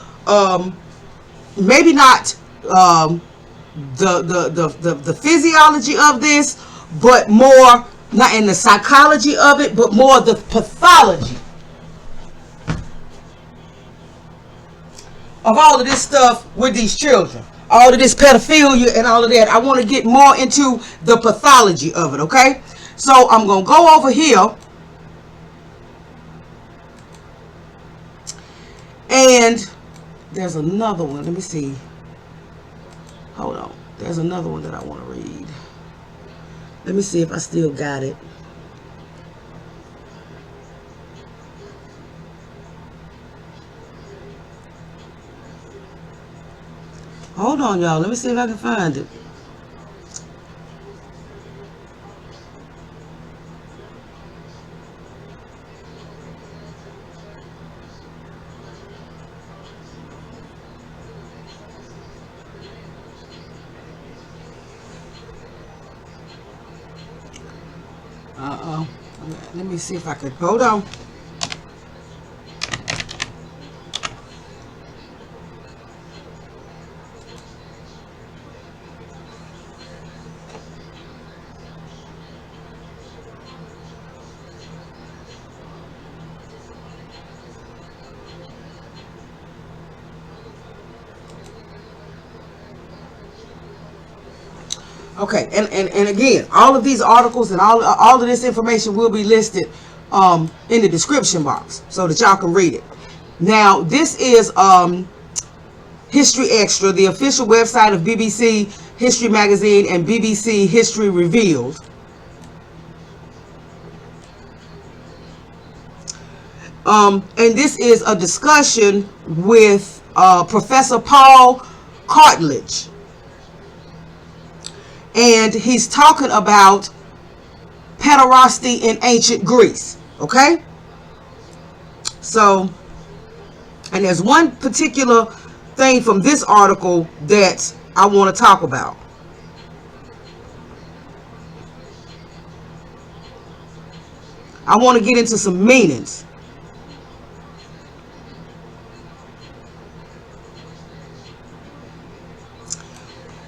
maybe not the physiology of this, but more not in the psychology of it, but more the pathology of all of this stuff with these children, all of this pedophilia and all of that. I want to get more into the pathology of it, okay? So I'm going to go over here, and there's another one. Let me see. Hold on. There's another one that I want to read. Let me see if I still got it. Hold on, y'all. Let me see if I can find it. Uh-oh. Let me see if I can. Hold on. Okay, and again, all of these articles and all of this information will be listed in the description box so that y'all can read it. Now, this is History Extra, the official website of BBC History Magazine and BBC History Revealed. And this is a discussion with Professor Paul Cartledge. And he's talking about pederasty in ancient Greece. Okay? So, and there's one particular thing from this article that I want to talk about. I want to get into some meanings.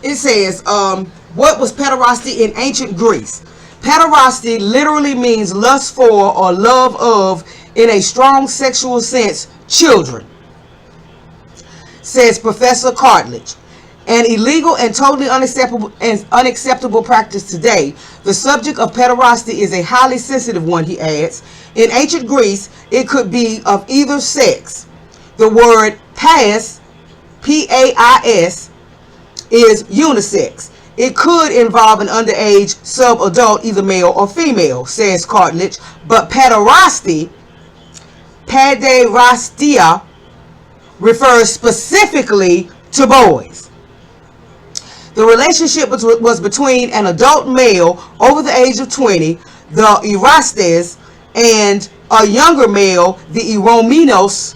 It says, what was pederasty in ancient Greece? Pederasty literally means lust for or love of, in a strong sexual sense, children, says Professor Cartledge. An illegal and totally unacceptable practice today. The subject of pederasty is a highly sensitive one, he adds. In ancient Greece, it could be of either sex. The word pas PAIS, is unisex. It could involve an underage subadult, either male or female, says Cartledge, but pederastia refers specifically to boys. The relationship was between an adult male over the age of 20, the Erastes, and a younger male, the Eromenos.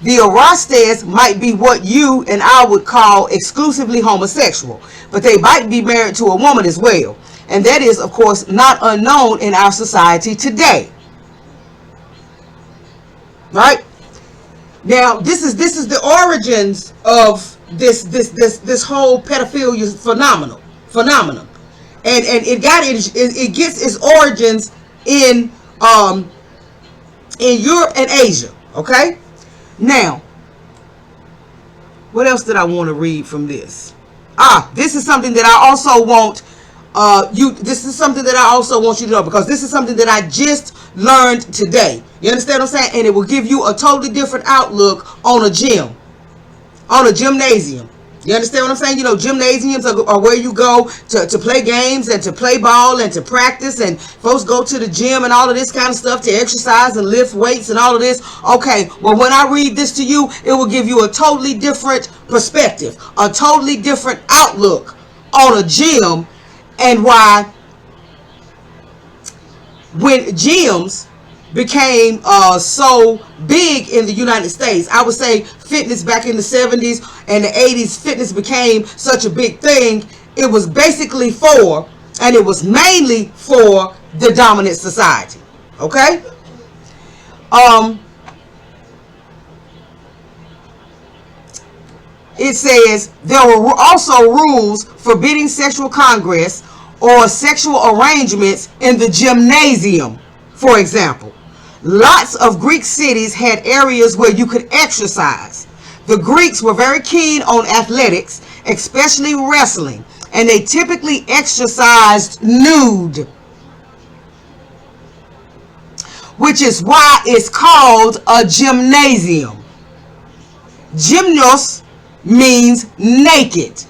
The Erastes might be what you and I would call exclusively homosexual, but they might be married to a woman as well. And that is, of course, not unknown in our society today. Right? Now, this is the origins of this whole pedophilia phenomenon, and it gets its origins in Europe and Asia. Okay, now what else did I want to read from this? This is something that I also want this is something that I also want you to know, because this is something that I just learned today. You understand what I'm saying? And it will give you a totally different outlook on a gym, on a gymnasium. You understand what I'm saying? You know, gymnasiums are where you go to play games and to play ball and to practice, and folks go to the gym and all of this kind of stuff to exercise and lift weights and all of this. Okay, well, when I read this to you, it will give you a totally different perspective, a totally different outlook on a gym, and why when gyms became so big in the United States, I would say fitness back in the 70s and the 80s, fitness became such a big thing. It was basically for, and it was mainly for, the dominant society. Okay? It says there were also rules forbidding sexual congress or sexual arrangements in the gymnasium, for example. Lots of Greek cities had areas where you could exercise. The Greeks were very keen on athletics, especially wrestling, and they typically exercised nude, which is why it's called a gymnasium. Gymnos means naked.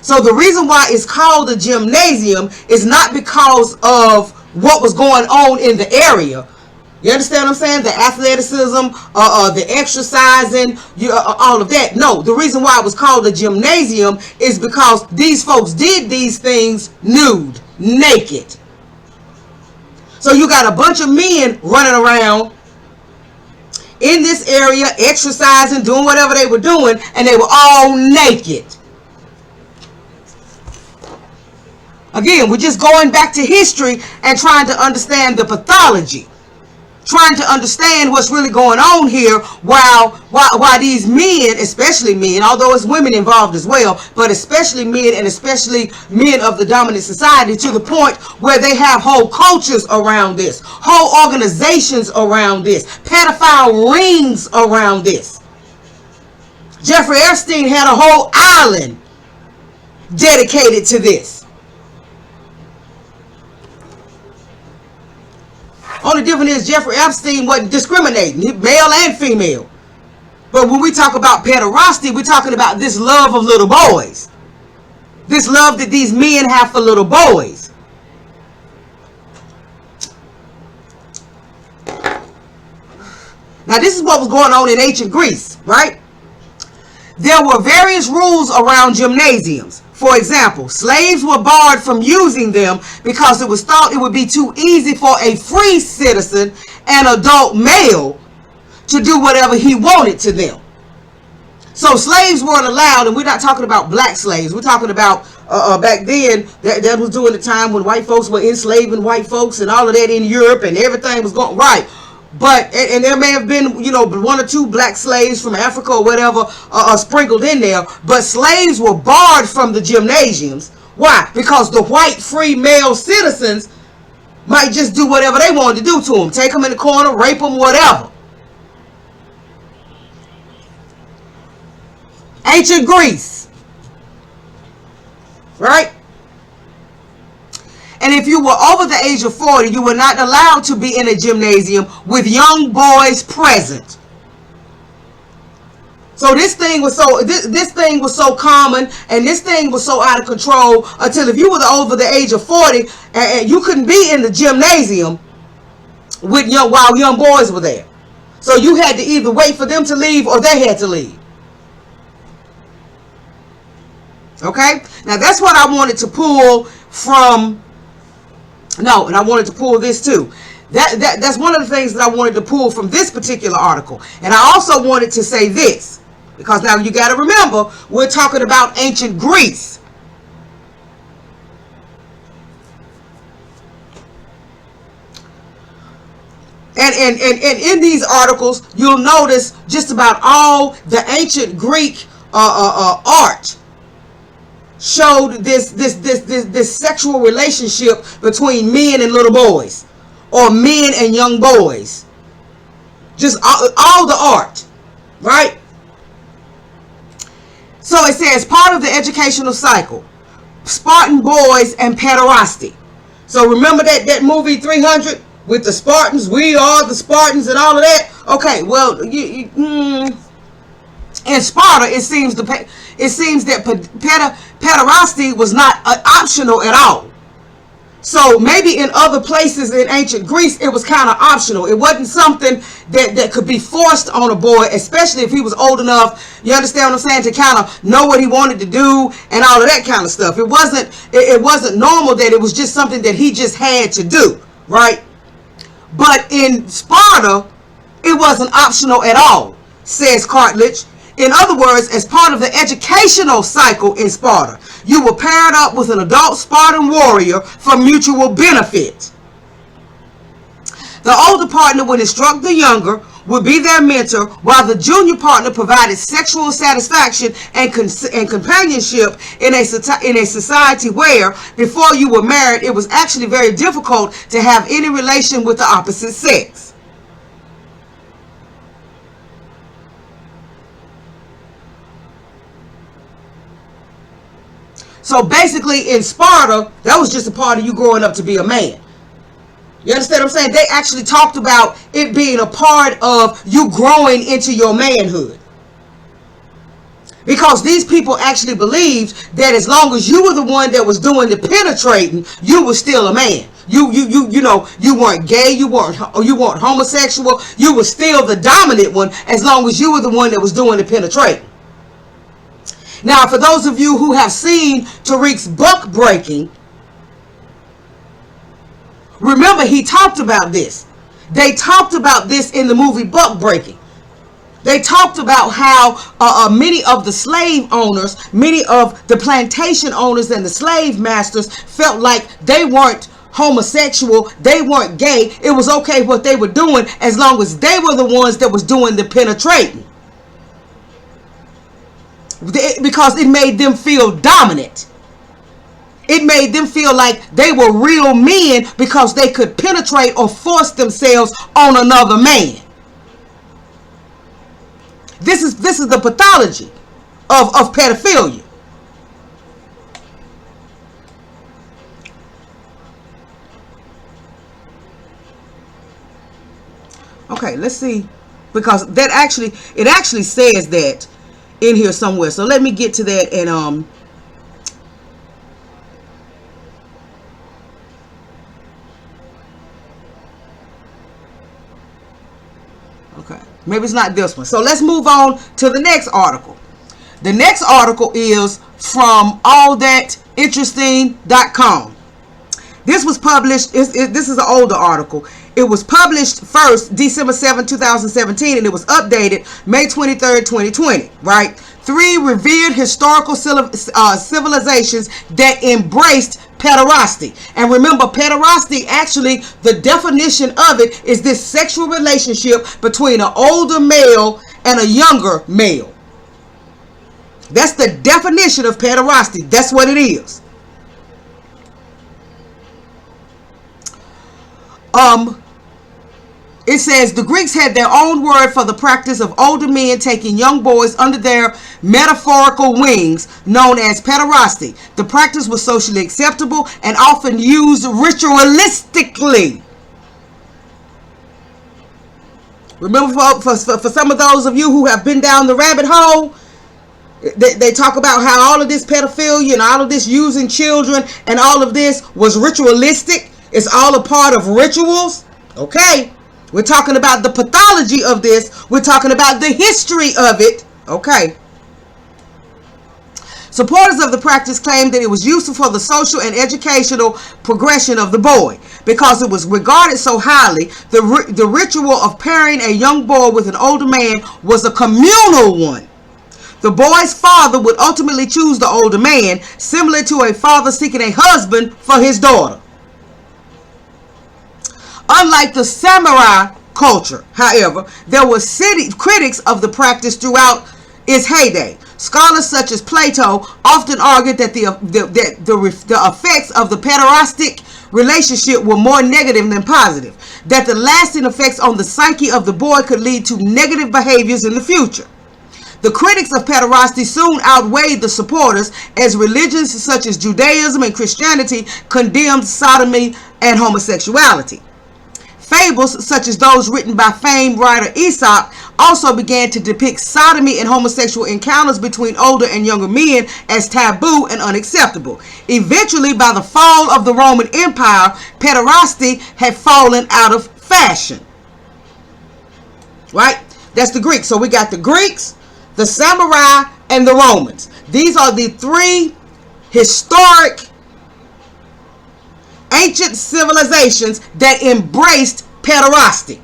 So the reason why it's called a gymnasium is not because of what was going on in the area. You understand what I'm saying? The athleticism, the exercising, all of that. No, the reason why it was called a gymnasium is because these folks did these things nude, naked. So you got a bunch of men running around in this area, exercising, doing whatever they were doing, and they were all naked. Again, we're just going back to history and trying to understand the pathology, trying to understand what's really going on here, while these men, especially men, although it's women involved as well, but especially men, and especially men of the dominant society, to the point where they have whole cultures around this, whole organizations around this, pedophile rings around this. Jeffrey Epstein had a whole island dedicated to this. Only difference is Jeffrey Epstein wasn't discriminating, male and female. But when we talk about pederasty, we're talking about this love of little boys. This love that these men have for little boys. Now, this is what was going on in ancient Greece, right? There were various rules around gymnasiums. For example, slaves were barred from using them because it was thought it would be too easy for a free citizen, an adult male, to do whatever he wanted to them. So slaves weren't allowed, and we're not talking about black slaves. We're talking about back then, that was during the time when white folks were enslaving white folks and all of that in Europe, and everything was going right. But, and there may have been, you know, one or two black slaves from Africa or whatever sprinkled in there. But slaves were barred from the gymnasiums. Why? Because the white free male citizens might just do whatever they wanted to do to them. Take them in the corner, rape them, whatever. Ancient Greece. Right? And if you were over the age of 40, you were not allowed to be in a gymnasium with young boys present. So this thing was so common, and this thing was so out of control until if you were over the age of 40, and you couldn't be in the gymnasium with while young boys were there. So you had to either wait for them to leave or they had to leave. Okay? Now that's what I wanted to pull from. No, and I wanted to pull this too. That's one of the things that I wanted to pull from this particular article. And I also wanted to say this, because now you got to remember, we're talking about ancient Greece. And in these articles, you'll notice just about all the ancient Greek art showed this sexual relationship between men and little boys, or men and young boys. Just all the art, right? So it says, part of the educational cycle, Spartan boys and pederasty. So remember that movie 300 with the Spartans, we are the Spartans and all of that? Okay, well, in Sparta, it seems that pederasty was not optional at all. So maybe in other places in ancient Greece, it was kind of optional. It wasn't something that could be forced on a boy, especially if he was old enough, you understand what I'm saying, to kind of know what he wanted to do and all of that kind of stuff. It wasn't normal that it was just something that he just had to do, right? But in Sparta, it wasn't optional at all, says Cartledge. In other words, as part of the educational cycle in Sparta, you were paired up with an adult Spartan warrior for mutual benefit. The older partner would instruct the younger, would be their mentor, while the junior partner provided sexual satisfaction and companionship in a society where, before you were married, it was actually very difficult to have any relation with the opposite sex. So basically in Sparta, that was just a part of you growing up to be a man. You understand what I'm saying? They actually talked about it being a part of you growing into your manhood. Because these people actually believed that as long as you were the one that was doing the penetrating, you were still a man. You weren't gay, you weren't homosexual, you were still the dominant one as long as you were the one that was doing the penetrating. Now, for those of you who have seen Tariq's buck breaking, remember he talked about this. They talked about this in the movie Buck Breaking. They talked about how many of the slave owners, many of the plantation owners and the slave masters felt like they weren't homosexual, they weren't gay. It was okay what they were doing as long as they were the ones that was doing the penetrating. Because it made them feel dominant. It made them feel like they were real men because they could penetrate or force themselves on another man. This is the pathology of pedophilia. Okay, let's see, because it actually says that in here somewhere. So let me get to that and okay, maybe it's not this one. So let's move on to the next article. The next article is from allthatinteresting.com. This was published, this is an older article. It was published first December 7, 2017, and it was updated May 23rd, 2020, right? 3 revered historical civilizations that embraced pederasty. And remember, pederasty, actually, the definition of it is this sexual relationship between an older male and a younger male. That's the definition of pederasty. That's what it is. It says the Greeks had their own word for the practice of older men taking young boys under their metaphorical wings, known as pederasty. The practice was socially acceptable and often used ritualistically. Remember, for some of those of you who have been down the rabbit hole, they talk about how all of this pedophilia and all of this using children and all of this was ritualistic. It's all a part of rituals. Okay. We're talking about the pathology of this. We're talking about the history of it. Okay. Supporters of the practice claimed that it was useful for the social and educational progression of the boy because it was regarded so highly. The ritual of pairing a young boy with an older man was a communal one. The boy's father would ultimately choose the older man, similar to a father seeking a husband for his daughter. Unlike the samurai culture, however, there were critics of the practice throughout its heyday. Scholars such as Plato often argued that the effects of the pederastic relationship were more negative than positive, that the lasting effects on the psyche of the boy could lead to negative behaviors in the future. The critics of pederasty soon outweighed the supporters, as religions such as Judaism and Christianity condemned sodomy and homosexuality. Fables such as those written by famed writer Aesop also began to depict sodomy and homosexual encounters between older and younger men as taboo and unacceptable. Eventually, by the fall of the Roman Empire, pederasty had fallen out of fashion. Right? That's the Greeks. So we got the Greeks, the samurai, and the Romans. These are the three historic ancient civilizations that embraced pederasty.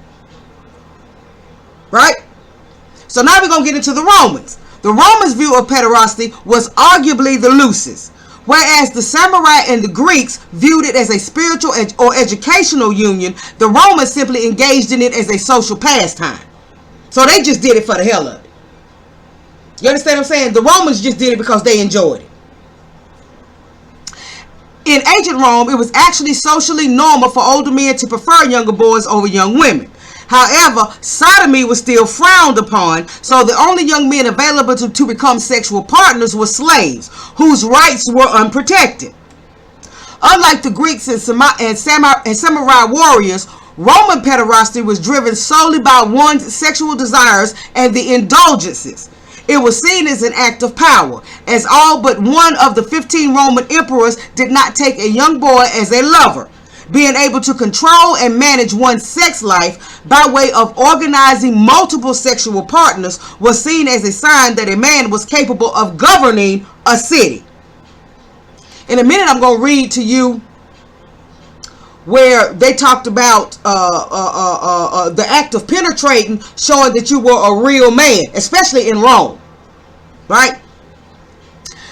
Right? So now we're going to get into the Romans. The Romans' view of pederasty was arguably the loosest, whereas the samurai and the Greeks viewed it as a spiritual or educational union. The Romans simply engaged in it as a social pastime. So they just did it for the hell of it. You understand what I'm saying? The Romans just did it because they enjoyed it. In ancient Rome, it was actually socially normal for older men to prefer younger boys over young women. However, sodomy was still frowned upon, so the only young men available to become sexual partners were slaves, whose rights were unprotected. Unlike the Greeks and samurai warriors, Roman pederasty was driven solely by one's sexual desires and the indulgences. It was seen as an act of power, as all but one of the 15 Roman emperors did not take a young boy as a lover. Being able to control and manage one's sex life by way of organizing multiple sexual partners was seen as a sign that a man was capable of governing a city. In a minute, I'm going to read to you where they talked about the act of penetrating, showing that you were a real man, especially in Rome. Right?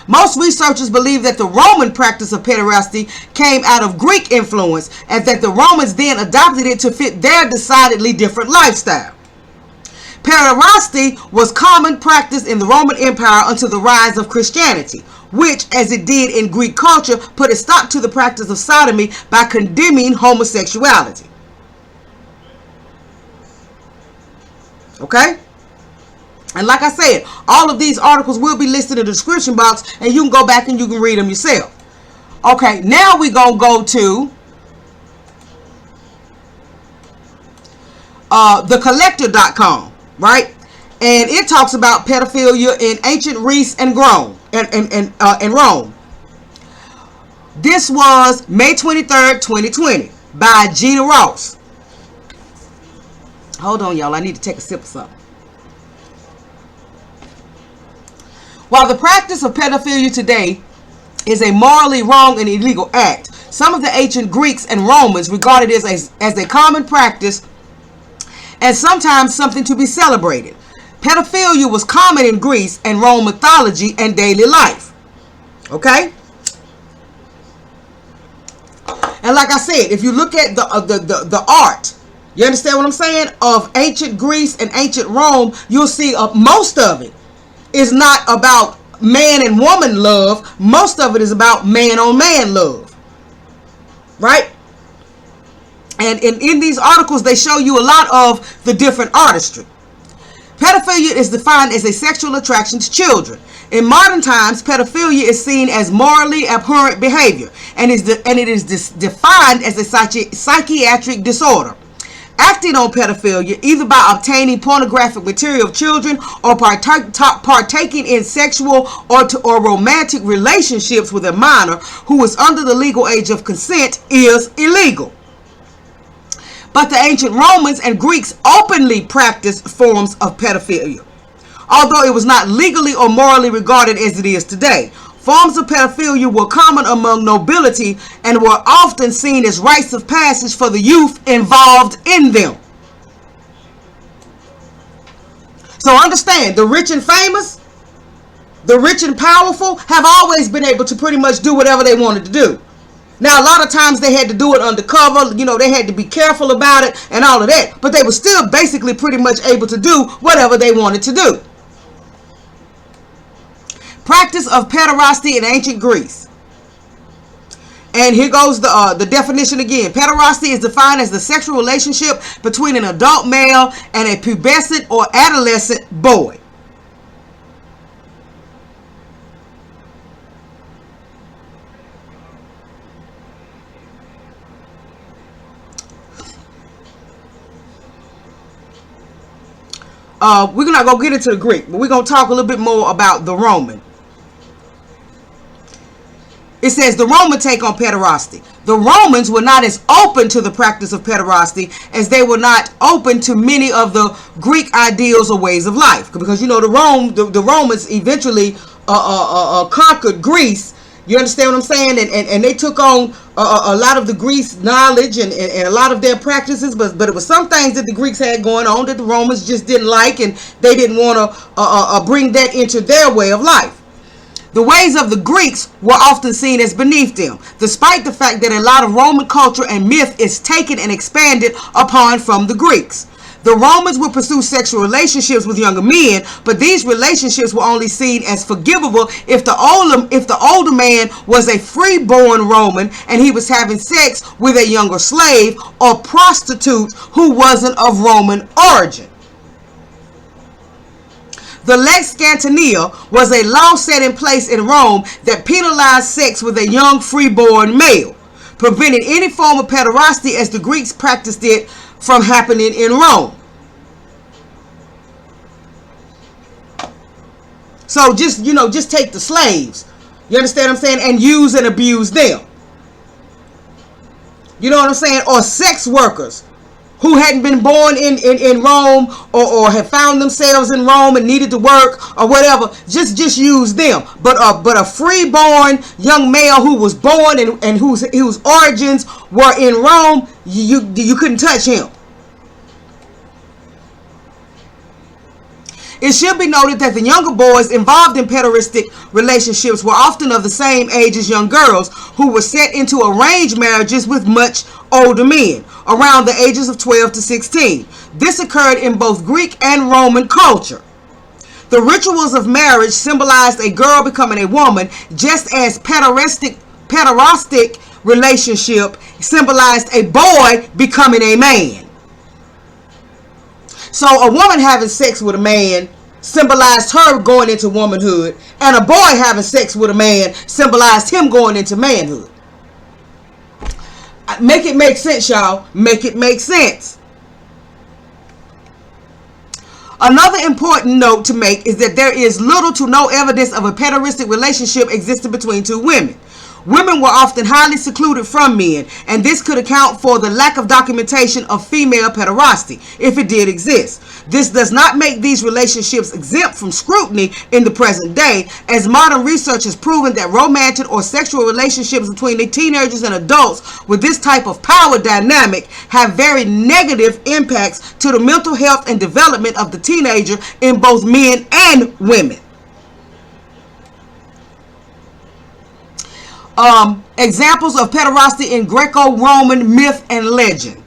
Most researchers believe that the Roman practice of pederasty came out of Greek influence, and that the Romans then adopted it to fit their decidedly different lifestyle. Pederasty was common practice in the Roman Empire until the rise of Christianity, which, as it did in Greek culture, put a stop to the practice of sodomy by condemning homosexuality. Okay? And like I said, all of these articles will be listed in the description box, and you can go back and you can read them yourself. Okay, now we're going to go to thecollector.com, right? And it talks about pedophilia in ancient Greece and Rome. This was May 23rd, 2020 by Gina Ross. Hold on, y'all. I need to take a sip of something. While the practice of pedophilia today is a morally wrong and illegal act, some of the ancient Greeks and Romans regarded it as a common practice and sometimes something to be celebrated. Pedophilia was common in Greece and Rome mythology and daily life. Okay? And like I said, if you look at the art, you understand what I'm saying, of ancient Greece and ancient Rome, you'll see most of it is not about man and woman love. Most of it is about man on man love. Right? And in these articles, they show you a lot of the different artistry. Pedophilia is defined as a sexual attraction to children. In modern times, pedophilia is seen as morally abhorrent behavior, and it is defined as a psychiatric disorder. acting on pedophilia either by obtaining pornographic material of children or partaking in sexual or romantic relationships with a minor who is under the legal age of consent is illegal. But the ancient Romans and Greeks openly practiced forms of pedophilia, although it was not legally or morally regarded as it is today. Forms of pedophilia were common among nobility and were often seen as rites of passage for the youth involved in them. So understand, the rich and famous, the rich and powerful have always been able to pretty much do whatever they wanted to do. Now, a lot of times they had to do it undercover, they had to be careful about it and all of that, but they were still basically pretty much able to do whatever they wanted to do. Practice of pederasty in ancient Greece. And here goes the definition again. Pederasty is defined as the sexual relationship between an adult male and a pubescent or adolescent boy. We're not going to get into the Greek, but we're going to talk a little bit more about the Roman. It says the Roman take on pederasty. The Romans were not as open to the practice of pederasty as they were not open to many of the Greek ideals or ways of life. Because the Romans eventually conquered Greece. You understand what I'm saying? And they took on a lot of the Greece knowledge and a lot of their practices, but it was some things that the Greeks had going on that the Romans just didn't like, and they didn't want to bring that into their way of life. The ways of the Greeks were often seen as beneath them, despite the fact that a lot of Roman culture and myth is taken and expanded upon from the Greeks. The Romans would pursue sexual relationships with younger men, but these relationships were only seen as forgivable if the older man was a freeborn Roman and he was having sex with a younger slave or prostitute who wasn't of Roman origin. The Lex Scantania was a law set in place in Rome that penalized sex with a young freeborn male, preventing any form of pederasty as the Greeks practiced it from happening in Rome. So just take the slaves, you understand what I'm saying, and use and abuse them. You know what I'm saying? Or sex workers who hadn't been born in Rome or had found themselves in Rome and needed to work or whatever, just use them. But a freeborn young male who was born and whose origins were in Rome, you couldn't touch him. It should be noted that the younger boys involved in pederastic relationships were often of the same age as young girls who were set into arranged marriages with much older men, around the ages of 12 to 16. This occurred in both Greek and Roman culture. The rituals of marriage symbolized a girl becoming a woman, just as pederastic relationship symbolized a boy becoming a man. So a woman having sex with a man symbolized her going into womanhood, and a boy having sex with a man symbolized him going into manhood. Make it make sense, y'all. Make it make sense. Another important note to make is that there is little to no evidence of a pederastic relationship existing between two women. Women were often highly secluded from men, and this could account for the lack of documentation of female pederasty, if it did exist. This does not make these relationships exempt from scrutiny in the present day, as modern research has proven that romantic or sexual relationships between the teenagers and adults with this type of power dynamic have very negative impacts to the mental health and development of the teenager in both men and women. Examples of pederasty in Greco-Roman myth and legend.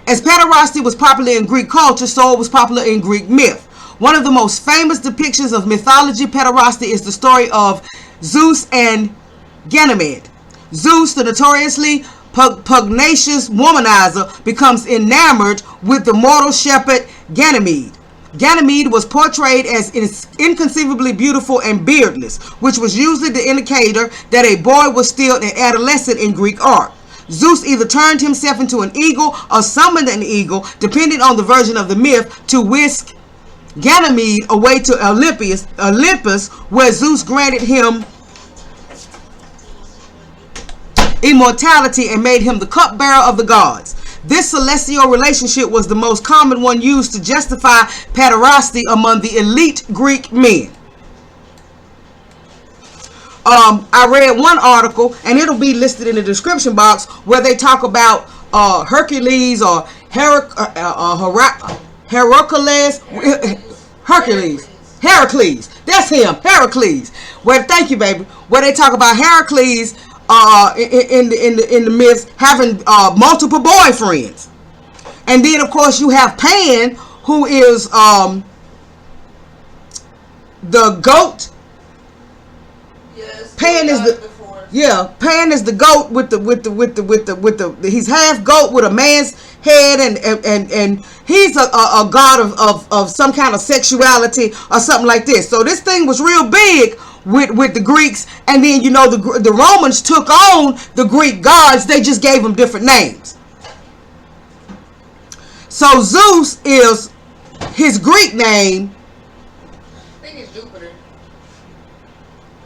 As pederasty was popular in Greek culture, so it was popular in Greek myth. One of the most famous depictions of mythology pederasty is the story of Zeus and Ganymede. Zeus, the notoriously pugnacious womanizer, becomes enamored with the mortal shepherd Ganymede. Ganymede was portrayed as inconceivably beautiful and beardless, which was usually the indicator that a boy was still an adolescent in Greek art. Zeus either turned himself into an eagle or summoned an eagle, depending on the version of the myth, to whisk Ganymede away to Olympus, where Zeus granted him immortality and made him the cupbearer of the gods. This celestial relationship was the most common one used to justify pederasty among the elite Greek men. I read one article, and it'll be listed in the description box, where they talk about Hercules or Heracles. That's him, Heracles. Where, thank you, baby. Where they talk about Heracles in the myths having multiple boyfriends, and then of course you have Pan, who is the goat. Yes. Pan is the Pan is the goat with the he's half goat with a man's head, and he's a god of some kind of sexuality or something like this. So this thing was real big with the Greeks, and then the Romans took on the Greek gods. They just gave them different names. So Zeus is his Greek name. I think it's Jupiter.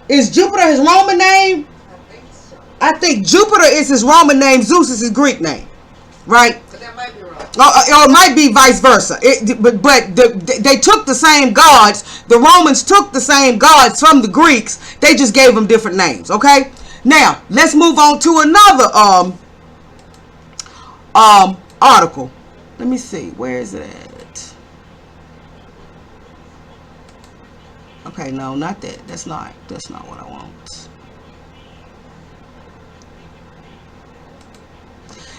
Is Jupiter his Roman name? I think so. I think Jupiter is his Roman name. Zeus is his Greek name, right? But that might be wrong. Or it might be vice versa. They took the same gods. The Romans took the same gods from the Greeks. They just gave them different names. Okay. Now let's move on to another article. Let me see. Where is it at? Okay, no, not that. That's not what I want.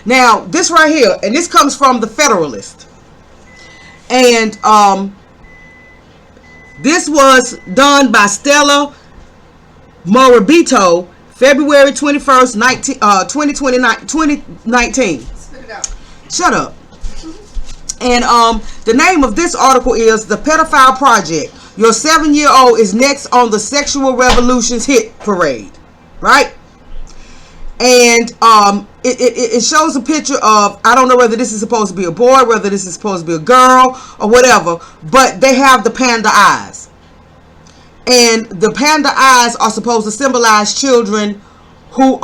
Now, this right here, and this comes from the Federalist. And this was done by Stella Morabito, February 21st, 2019. Spit it out. Shut up. And the name of this article is The Pedophile Project. Your 7-year-old is next on the Sexual Revolution's hit parade. Right? And it shows a picture of, I don't know whether this is supposed to be a boy, whether this is supposed to be a girl, or whatever, but they have the panda eyes. And the panda eyes are supposed to symbolize children who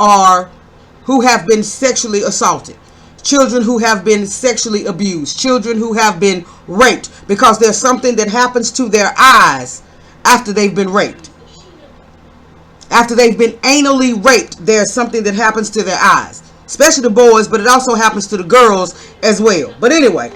have been sexually assaulted, children who have been sexually abused, children who have been raped, because there's something that happens to their eyes after they've been raped. After they've been anally raped, there's something that happens to their eyes, especially the boys, but it also happens to the girls as well. But anyway,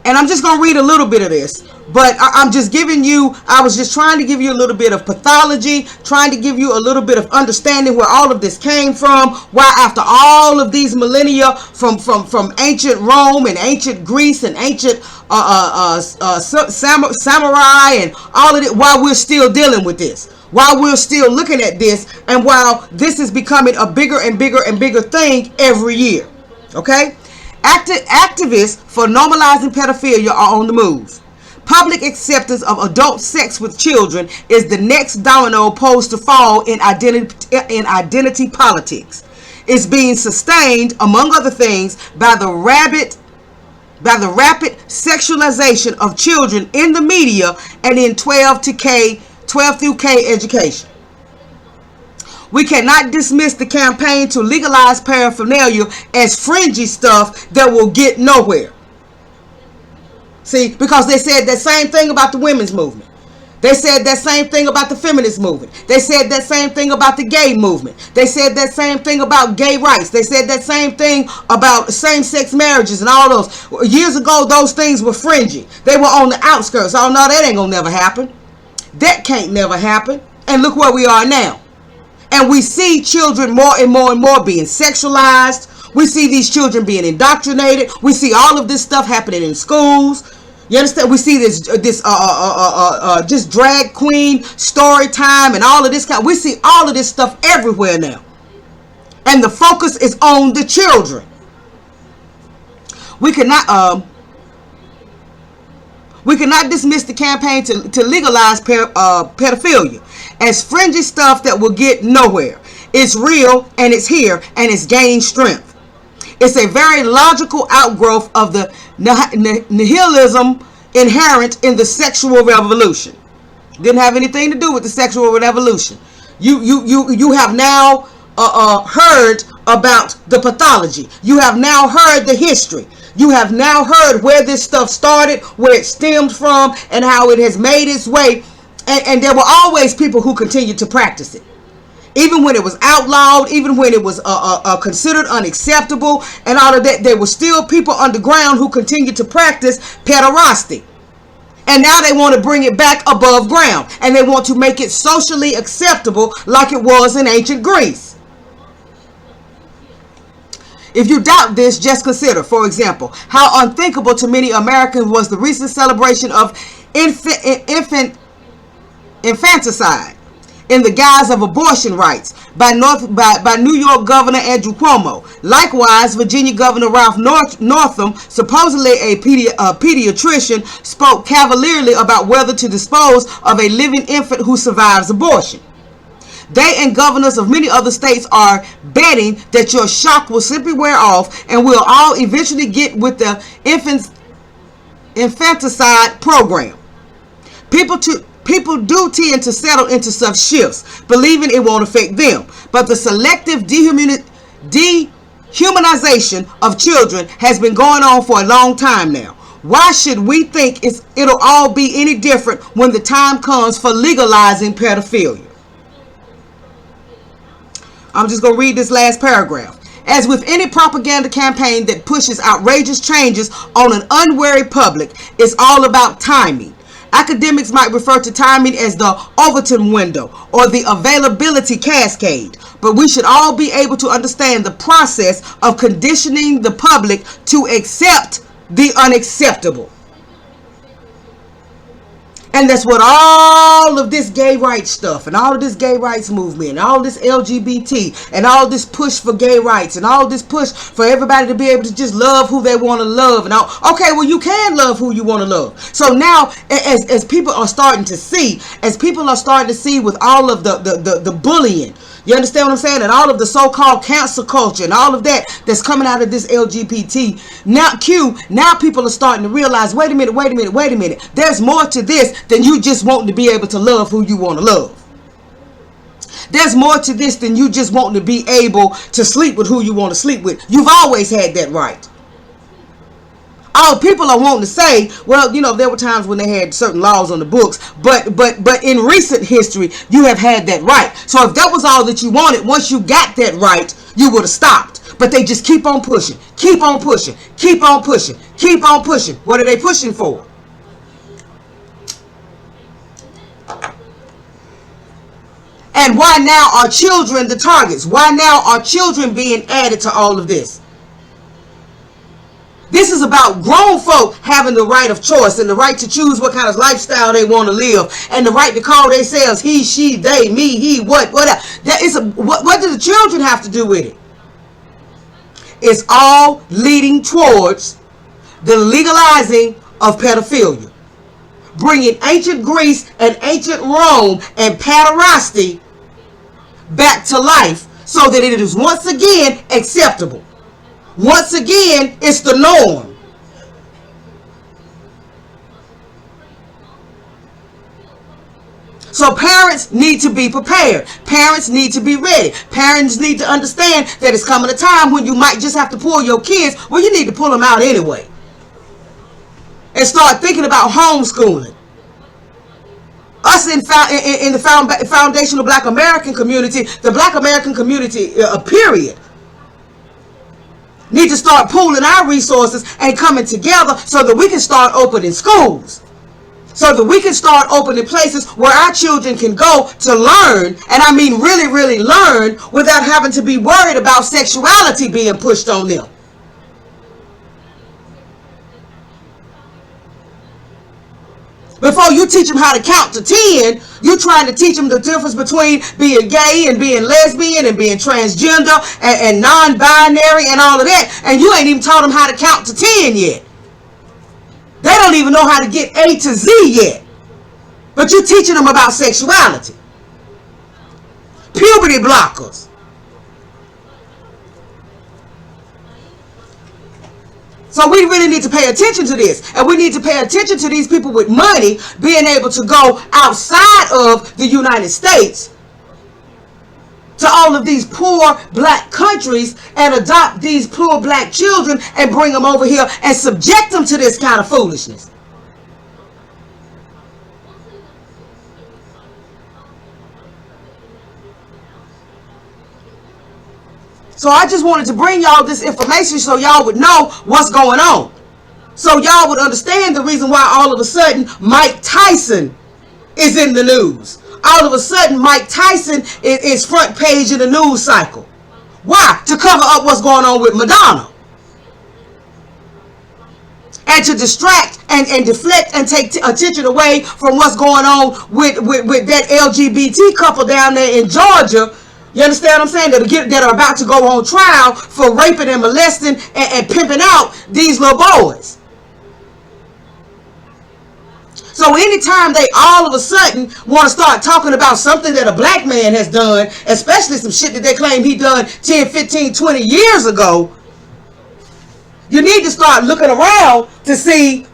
and I'm just going to read a little bit of this, but I'm just giving you, I was just trying to give you a little bit of pathology, trying to give you a little bit of understanding where all of this came from, why after all of these millennia from ancient Rome and ancient Greece and ancient samurai and all of it, why we're still dealing with this. While we're still looking at this, and while this is becoming a bigger and bigger and bigger thing every year. Okay? Activists for normalizing pedophilia are on the move. Public acceptance of adult sex with children is the next domino posed to fall in identity politics. It's being sustained, among other things, by the rapid sexualization of children in the media and in 12 through K education. We cannot dismiss the campaign to legalize paraphernalia as fringy stuff that will get nowhere. See, because they said that same thing about the women's movement. They said that same thing about the feminist movement. They said that same thing about the gay movement. They said that same thing about gay rights. They said that same thing about same-sex marriages and all those. Years ago, those things were fringy. They were on the outskirts. Oh, no, that ain't gonna never happen. That can't never happen. And look where we are now. And we see children more and more and more being sexualized. We see these children being indoctrinated. We see all of this stuff happening in schools. You understand? We see this just drag queen story time and all of this kind. We see all of this stuff everywhere now. And the focus is on the children. We cannot dismiss the campaign to legalize pedophilia as fringy stuff that will get nowhere. It's real and it's here and it's gaining strength. It's a very logical outgrowth of the nihilism inherent in the sexual revolution. Didn't have anything to do with the sexual revolution. You have now heard about the pathology. You have now heard the history. You have now heard where this stuff started, where it stemmed from, and how it has made its way. And there were always people who continued to practice it. Even when it was outlawed, even when it was considered unacceptable and all of that, there were still people underground who continued to practice pederasty. And now they want to bring it back above ground. And they want to make it socially acceptable like it was in ancient Greece. If you doubt this, just consider, for example, how unthinkable to many Americans was the recent celebration of infanticide in the guise of abortion rights by New York Governor Andrew Cuomo. Likewise, Virginia Governor Ralph Northam, supposedly a pediatrician, spoke cavalierly about whether to dispose of a living infant who survives abortion. They and governors of many other states are betting that your shock will simply wear off and we'll all eventually get with the infanticide program. People do tend to settle into such shifts, believing it won't affect them. But the selective dehumanization of children has been going on for a long time now. Why should we think it'll all be any different when the time comes for legalizing pedophilia? I'm just going to read this last paragraph. As with any propaganda campaign that pushes outrageous changes on an unwary public, it's all about timing. Academics might refer to timing as the Overton window or the availability cascade, but we should all be able to understand the process of conditioning the public to accept the unacceptable. And that's what all of this gay rights stuff and all of this gay rights movement and all this LGBT and all this push for gay rights and all this push for everybody to be able to just love who they want to love. And all, okay, well, you can love who you want to love. So now as people are starting to see, with all of the bullying, you understand what I'm saying? And all of the so-called cancel culture and all of that that's coming out of this LGBT. Now people are starting to realize, wait a minute. There's more to this than you just wanting to be able to love who you want to love. There's more to this than you just wanting to be able to sleep with who you want to sleep with. You've always had that right. All people are wanting to say, well, you know, there were times when they had certain laws on the books, but in recent history, you have had that right. So if that was all that you wanted, once you got that right, you would have stopped. But they just keep on pushing, keep on pushing, keep on pushing, keep on pushing. What are they pushing for? And why now are children the targets? Why now are children being added to all of this? This is about grown folk having the right of choice and the right to choose what kind of lifestyle they want to live and the right to call themselves he, she, they, me, he, whatever. What do the children have to do with it? It's all leading towards the legalizing of pedophilia. Bringing ancient Greece and ancient Rome and pederasty back to life so that it is once again acceptable. Once again, it's the norm. So parents need to be prepared. Parents need to be ready. Parents need to understand that it's coming a time when you might just have to pull your kids. Well, you need to pull them out anyway. And start thinking about homeschooling. Us in the foundational Black American community, the Black American community, period, need to start pooling our resources and coming together so that we can start opening schools. So that we can start opening places where our children can go to learn, and I mean really, really learn, without having to be worried about sexuality being pushed on them. Before you teach them how to count to 10, you're trying to teach them the difference between being gay and being lesbian and being transgender and non-binary and all of that. And you ain't even taught them how to count to 10 yet. They don't even know how to get A to Z yet. But you're teaching them about sexuality. Puberty blockers. So we really need to pay attention to this. And we need to pay attention to these people with money being able to go outside of the United States to all of these poor black countries and adopt these poor black children and bring them over here and subject them to this kind of foolishness. So I just wanted to bring y'all this information so y'all would know what's going on. So y'all would understand the reason why all of a sudden Mike Tyson is in the news. All of a sudden Mike Tyson is front page in the news cycle. Why? To cover up what's going on with Madonna. And to distract and deflect and take attention away from what's going on with that LGBT couple down there in Georgia. You understand what I'm saying? That are about to go on trial for raping and molesting and pimping out these little boys. So anytime they all of a sudden want to start talking about something that a black man has done, especially some shit that they claim he done 10, 15, 20 years ago, you need to start looking around to see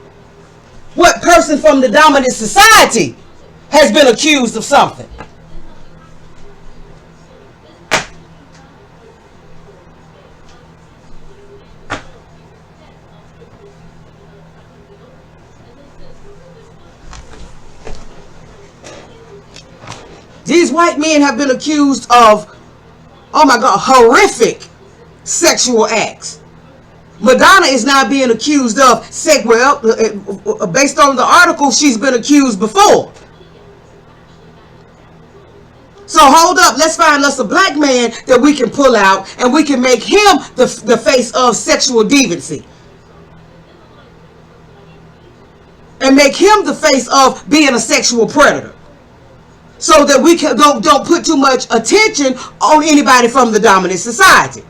what person from the dominant society has been accused of something. These white men have been accused of, oh my God, horrific sexual acts. Madonna is now being accused of, based on the article, she's been accused before. So hold up, let's find us a black man that we can pull out and we can make him the face of sexual deviancy. And make him the face of being a sexual predator. So that we don't put too much attention on anybody from the dominant society.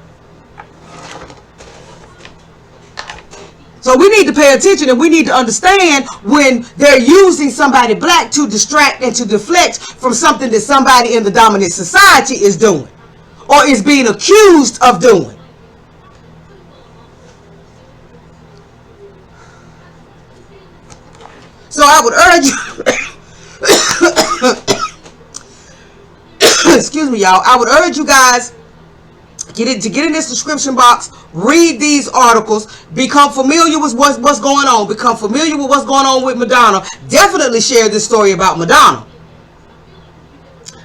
So we need to pay attention and we need to understand when they're using somebody black to distract and to deflect from something that somebody in the dominant society is doing or is being accused of doing. So I would urge you excuse me, y'all. I would urge you guys get in this description box, read these articles, become familiar with what's going on, become familiar with what's going on with Madonna. Definitely share this story about Madonna,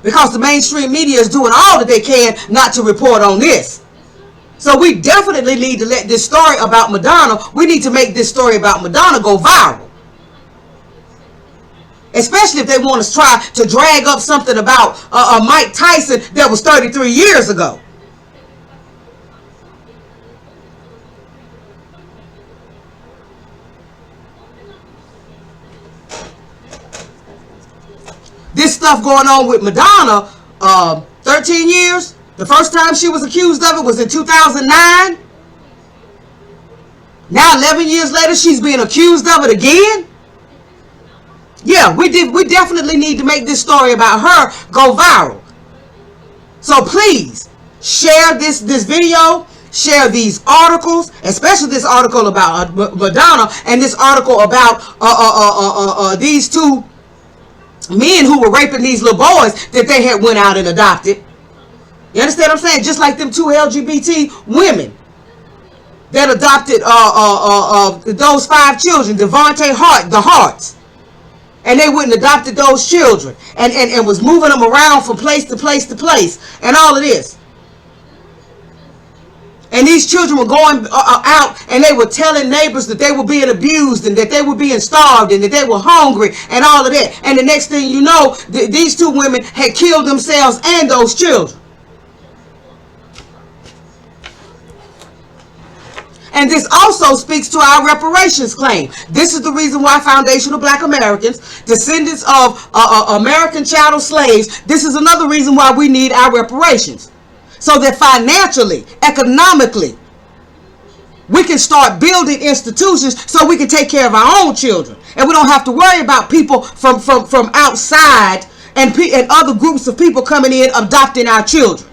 because the mainstream media is doing all that they can not to report on this. So we definitely need to let this story about Madonna, we need to make this story about Madonna go viral. Especially if they want to try to drag up something about Mike Tyson that was 33 years ago. This stuff going on with Madonna, 13 years. The first time she was accused of it was in 2009. Now 11 years later, she's being accused of it again. Yeah, we definitely need to make this story about her go viral. So please share this video, share these articles, especially this article about Madonna and this article about these two men who were raping these little boys that they had went out and adopted. You understand what I'm saying? Just like them two LGBT women that adopted those 5 children, Devontae Hart, the Harts. And they wouldn't adopted those children and was moving them around from place to place to place and all of this. And these children were going out and they were telling neighbors that they were being abused and that they were being starved and that they were hungry and all of that. And the next thing you know, these 2 women had killed themselves and those children. And this also speaks to our reparations claim. This is the reason why Foundational Black Americans, descendants of American chattel slaves, this is another reason why we need our reparations. So that financially, economically, we can start building institutions so we can take care of our own children. And we don't have to worry about people from outside and other groups of people coming in adopting our children.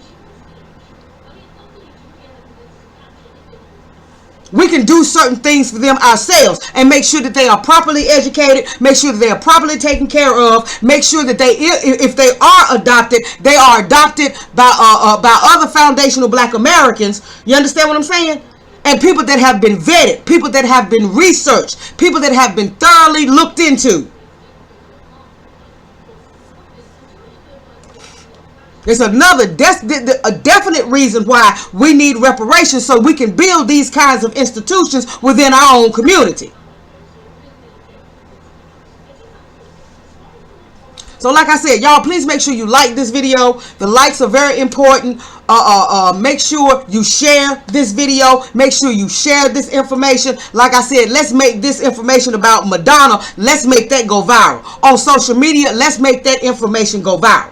We can do certain things for them ourselves and make sure that they are properly educated, make sure that they are properly taken care of, make sure that they, if they are adopted, they are adopted by other foundational Black Americans. You understand what I'm saying? And people that have been vetted, people that have been researched, people that have been thoroughly looked into. It's another a definite reason why we need reparations, so we can build these kinds of institutions within our own community. So like I said, y'all, please make sure you like this video. The likes are very important. Make sure you share this video. Make sure you share this information. Like I said, let's make this information about Madonna, let's make that go viral. On social media, let's make that information go viral.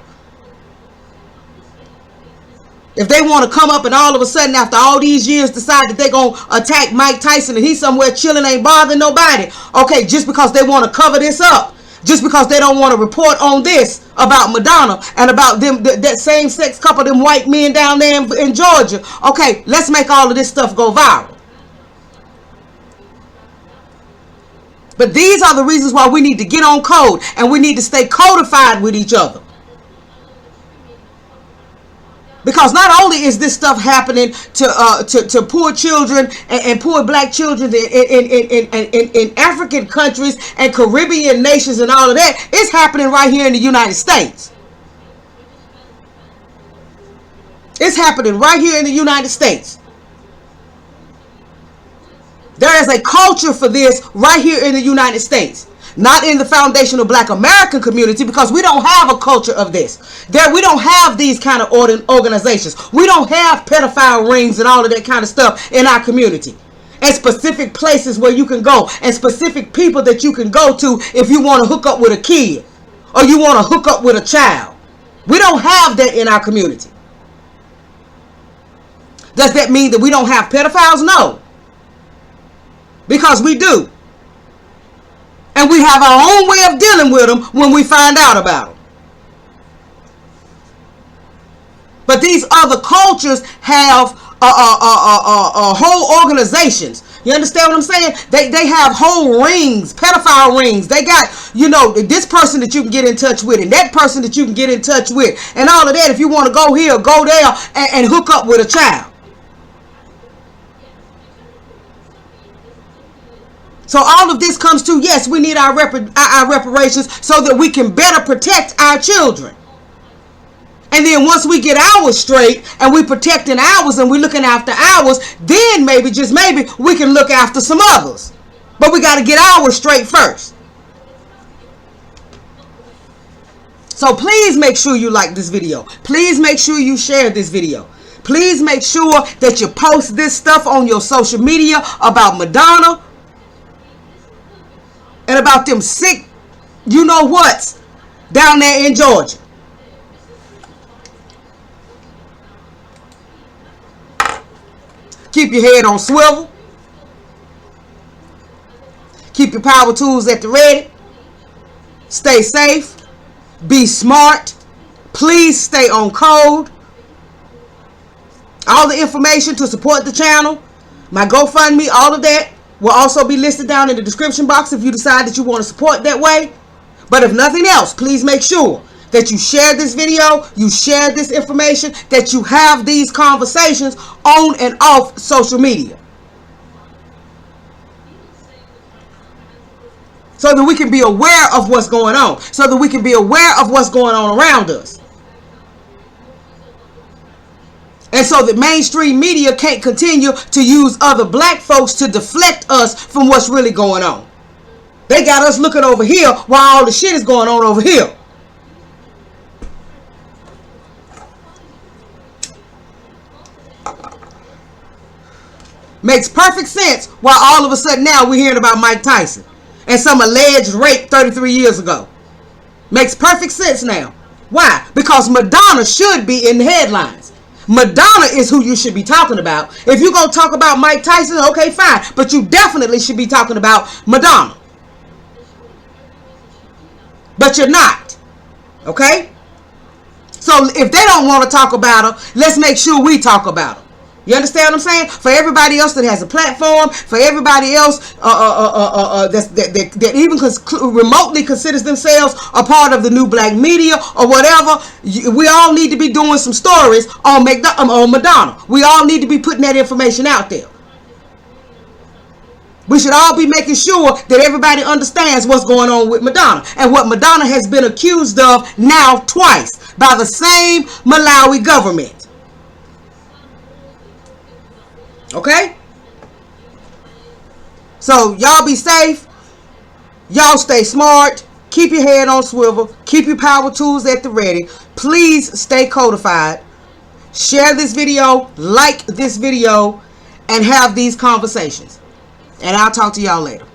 If they want to come up and all of a sudden after all these years decide that they're going to attack Mike Tyson and he's somewhere chilling, ain't bothering nobody. Okay, just because they want to cover this up. Just because they don't want to report on this about Madonna and about them, that same-sex couple, them white men down there in Georgia. Okay, let's make all of this stuff go viral. But these are the reasons why we need to get on code and we need to stay codified with each other. Because not only is this stuff happening to poor children and poor Black children in African countries and Caribbean nations and all of that, it's happening right here in the United States. It's happening right here in the United States. There is a culture for this right here in the United States. Not in the foundational Black American community, because we don't have a culture of this. We don't have these kind of organizations. We don't have pedophile rings and all of that kind of stuff in our community. And specific places where you can go. And specific people that you can go to if you want to hook up with a kid. Or you want to hook up with a child. We don't have that in our community. Does that mean that we don't have pedophiles? No. Because we do. And we have our own way of dealing with them when we find out about them. But these other cultures have whole organizations. You understand what I'm saying? They have whole rings, pedophile rings. They got, you know, this person that you can get in touch with and that person that you can get in touch with. And all of that, if you want to go here, go there and hook up with a child. So all of this comes to, yes, we need our reparations so that we can better protect our children. And then once we get ours straight and we protecting ours and we looking after ours, then maybe, just maybe, we can look after some others. But we got to get ours straight first. So please make sure you like this video. Please make sure you share this video. Please make sure that you post this stuff on your social media about Madonna. And about them sick, you know what's down there in Georgia. Keep your head on swivel. Keep your power tools at the ready. Stay safe. Be smart. Please stay on code. All the information to support the channel, my GoFundMe, all of that will also be listed down in the description box if you decide that you want to support that way. But if nothing else, please make sure that you share this video, you share this information, that you have these conversations on and off social media. So that we can be aware of what's going on. So that we can be aware of what's going on around us. And so that mainstream media can't continue to use other Black folks to deflect us from what's really going on. They got us looking over here while all the shit is going on over here. Makes perfect sense why all of a sudden now we're hearing about Mike Tyson and some alleged rape 33 years ago. Makes perfect sense now. Why? Because Madonna should be in the headlines. Madonna is who you should be talking about. If you're going to talk about Mike Tyson, okay, fine. But you definitely should be talking about Madonna. But you're not. Okay? So if they don't want to talk about her, let's make sure we talk about her. You understand what I'm saying? For everybody else that has a platform, for everybody else that even remotely considers themselves a part of the new black media or whatever, we all need to be doing some stories on Madonna. We all need to be putting that information out there. We should all be making sure that everybody understands what's going on with Madonna and what Madonna has been accused of now twice by the same Malawi government. Okay? So y'all be safe. Y'all stay smart. Keep your head on swivel. Keep your power tools at the ready. Please stay codified. Share this video. Like this video. And have these conversations. And I'll talk to y'all later.